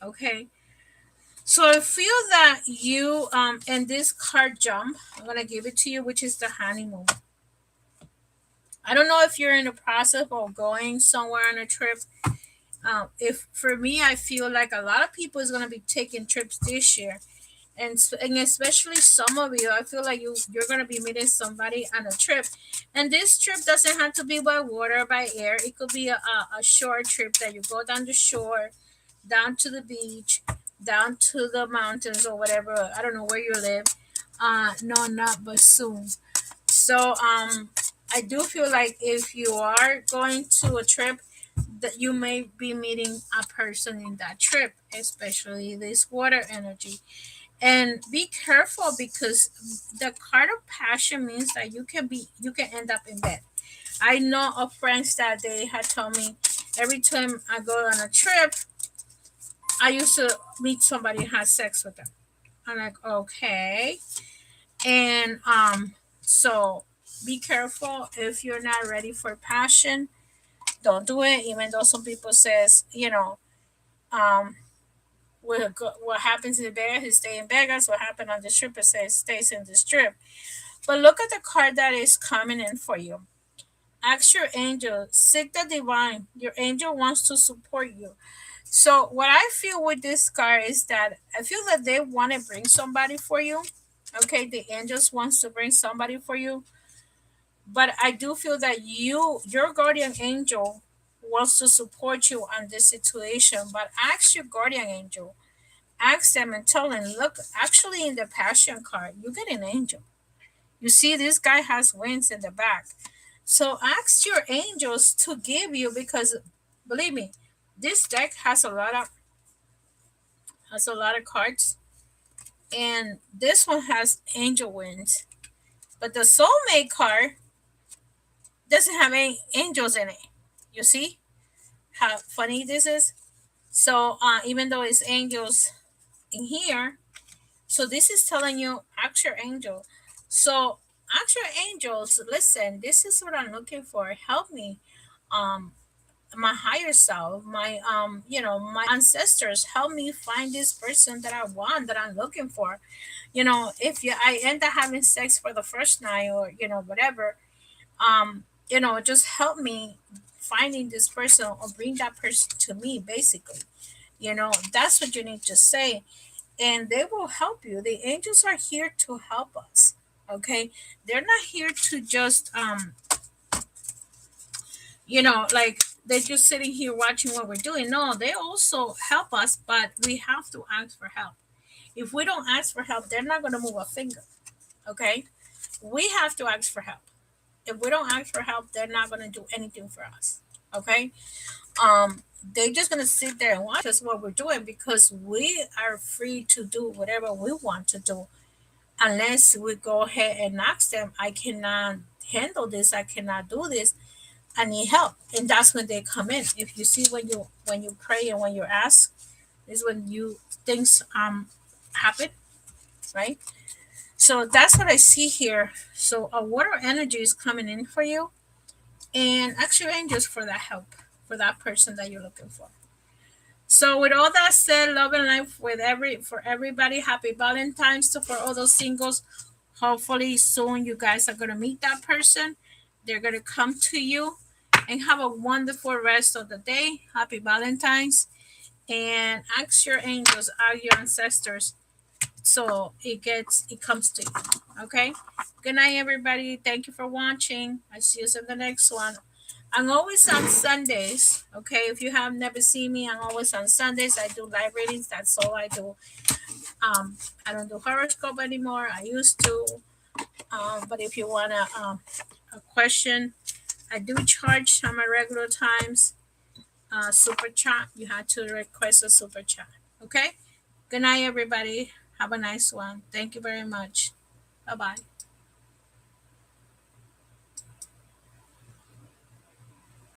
Okay, so I feel that you in this card jump, I'm gonna give it to you, which is the honeymoon. I don't know if you're in the process of going somewhere on a trip. If for me, I feel like a lot of people is gonna be taking trips this year, and especially some of you, I feel like you're gonna be meeting somebody on a trip, and this trip doesn't have to be by water or by air. It could be a short trip that you go down the shore, down to the beach, down to the mountains or whatever. I don't know where you live. No, not but soon. So I do feel like if you are going to a trip, that you may be meeting a person in that trip, especially this water energy. And be careful because the card of passion means that you can end up in bed. I know of friends that they had told me every time I go on a trip, I used to meet somebody and have sex with them. I'm like, okay. And so be careful if you're not ready for passion. Don't do it, even though some people says, um, what happens in Vegas, stay in Vegas. What happened on the strip, it says stays in the strip. But look at the card that is coming in for you. Ask your angel, seek the divine. Your angel wants to support you. So what I feel with this card is that I feel that they want to bring somebody for you. Okay, the angels wants to bring somebody for you, but I do feel that your guardian angel wants to support you on this situation. But ask your guardian angel, ask them and tell them, look, actually in the passion card, you get an angel. You see, this guy has wings in the back. So ask your angels to give you, because believe me, this deck has a lot of cards, and this one has angel wings. But the soulmate card doesn't have any angels in it. You see how funny this is? So even though it's angels in here, so this is telling you ask your angel. So ask your angels, listen, this is what I'm looking for. Help me. Um my higher self, my ancestors, help me find this person that I want, that I'm looking for. If I end up having sex for the first night, or whatever, just help me finding this person, or bring that person to me, basically. That's what you need to say, and they will help you. The angels are here to help us. Okay, they're not here to just like they're just sitting here watching what we're doing. No, they also help us, but we have to ask for help. If we don't ask for help, they're not going to move a finger. Okay, we have to ask for help. If we don't ask for help, they're not going to do anything for us. Okay, they're just going to sit there and watch us what we're doing, because we are free to do whatever we want to do, unless we go ahead and ask them, I cannot handle this, I cannot do this, I need help. And that's when they come in. If you see, when you pray and when you ask, is when you things happen, right? So that's what I see here. So a water energy is coming in for you, and ask your angels for that help, for that person that you're looking for. So with all that said, love and life for everybody. Happy Valentine's to for all those singles. Hopefully soon you guys are gonna meet that person. They're gonna come to you, and have a wonderful rest of the day. Happy Valentine's, and ask your angels, ask your ancestors, so it comes to you. Okay. Good night, everybody. Thank you for watching. I see you in the next one. I'm always on Sundays. Okay, if you have never seen me, I'm always on Sundays. I do live readings. That's all I do. I don't do horoscope anymore. I used to. But if you want a question, I do charge on my regular times. Super chat. You have to request a super chat. Okay. Good night, everybody. Have a nice one. Thank you very much. Bye bye.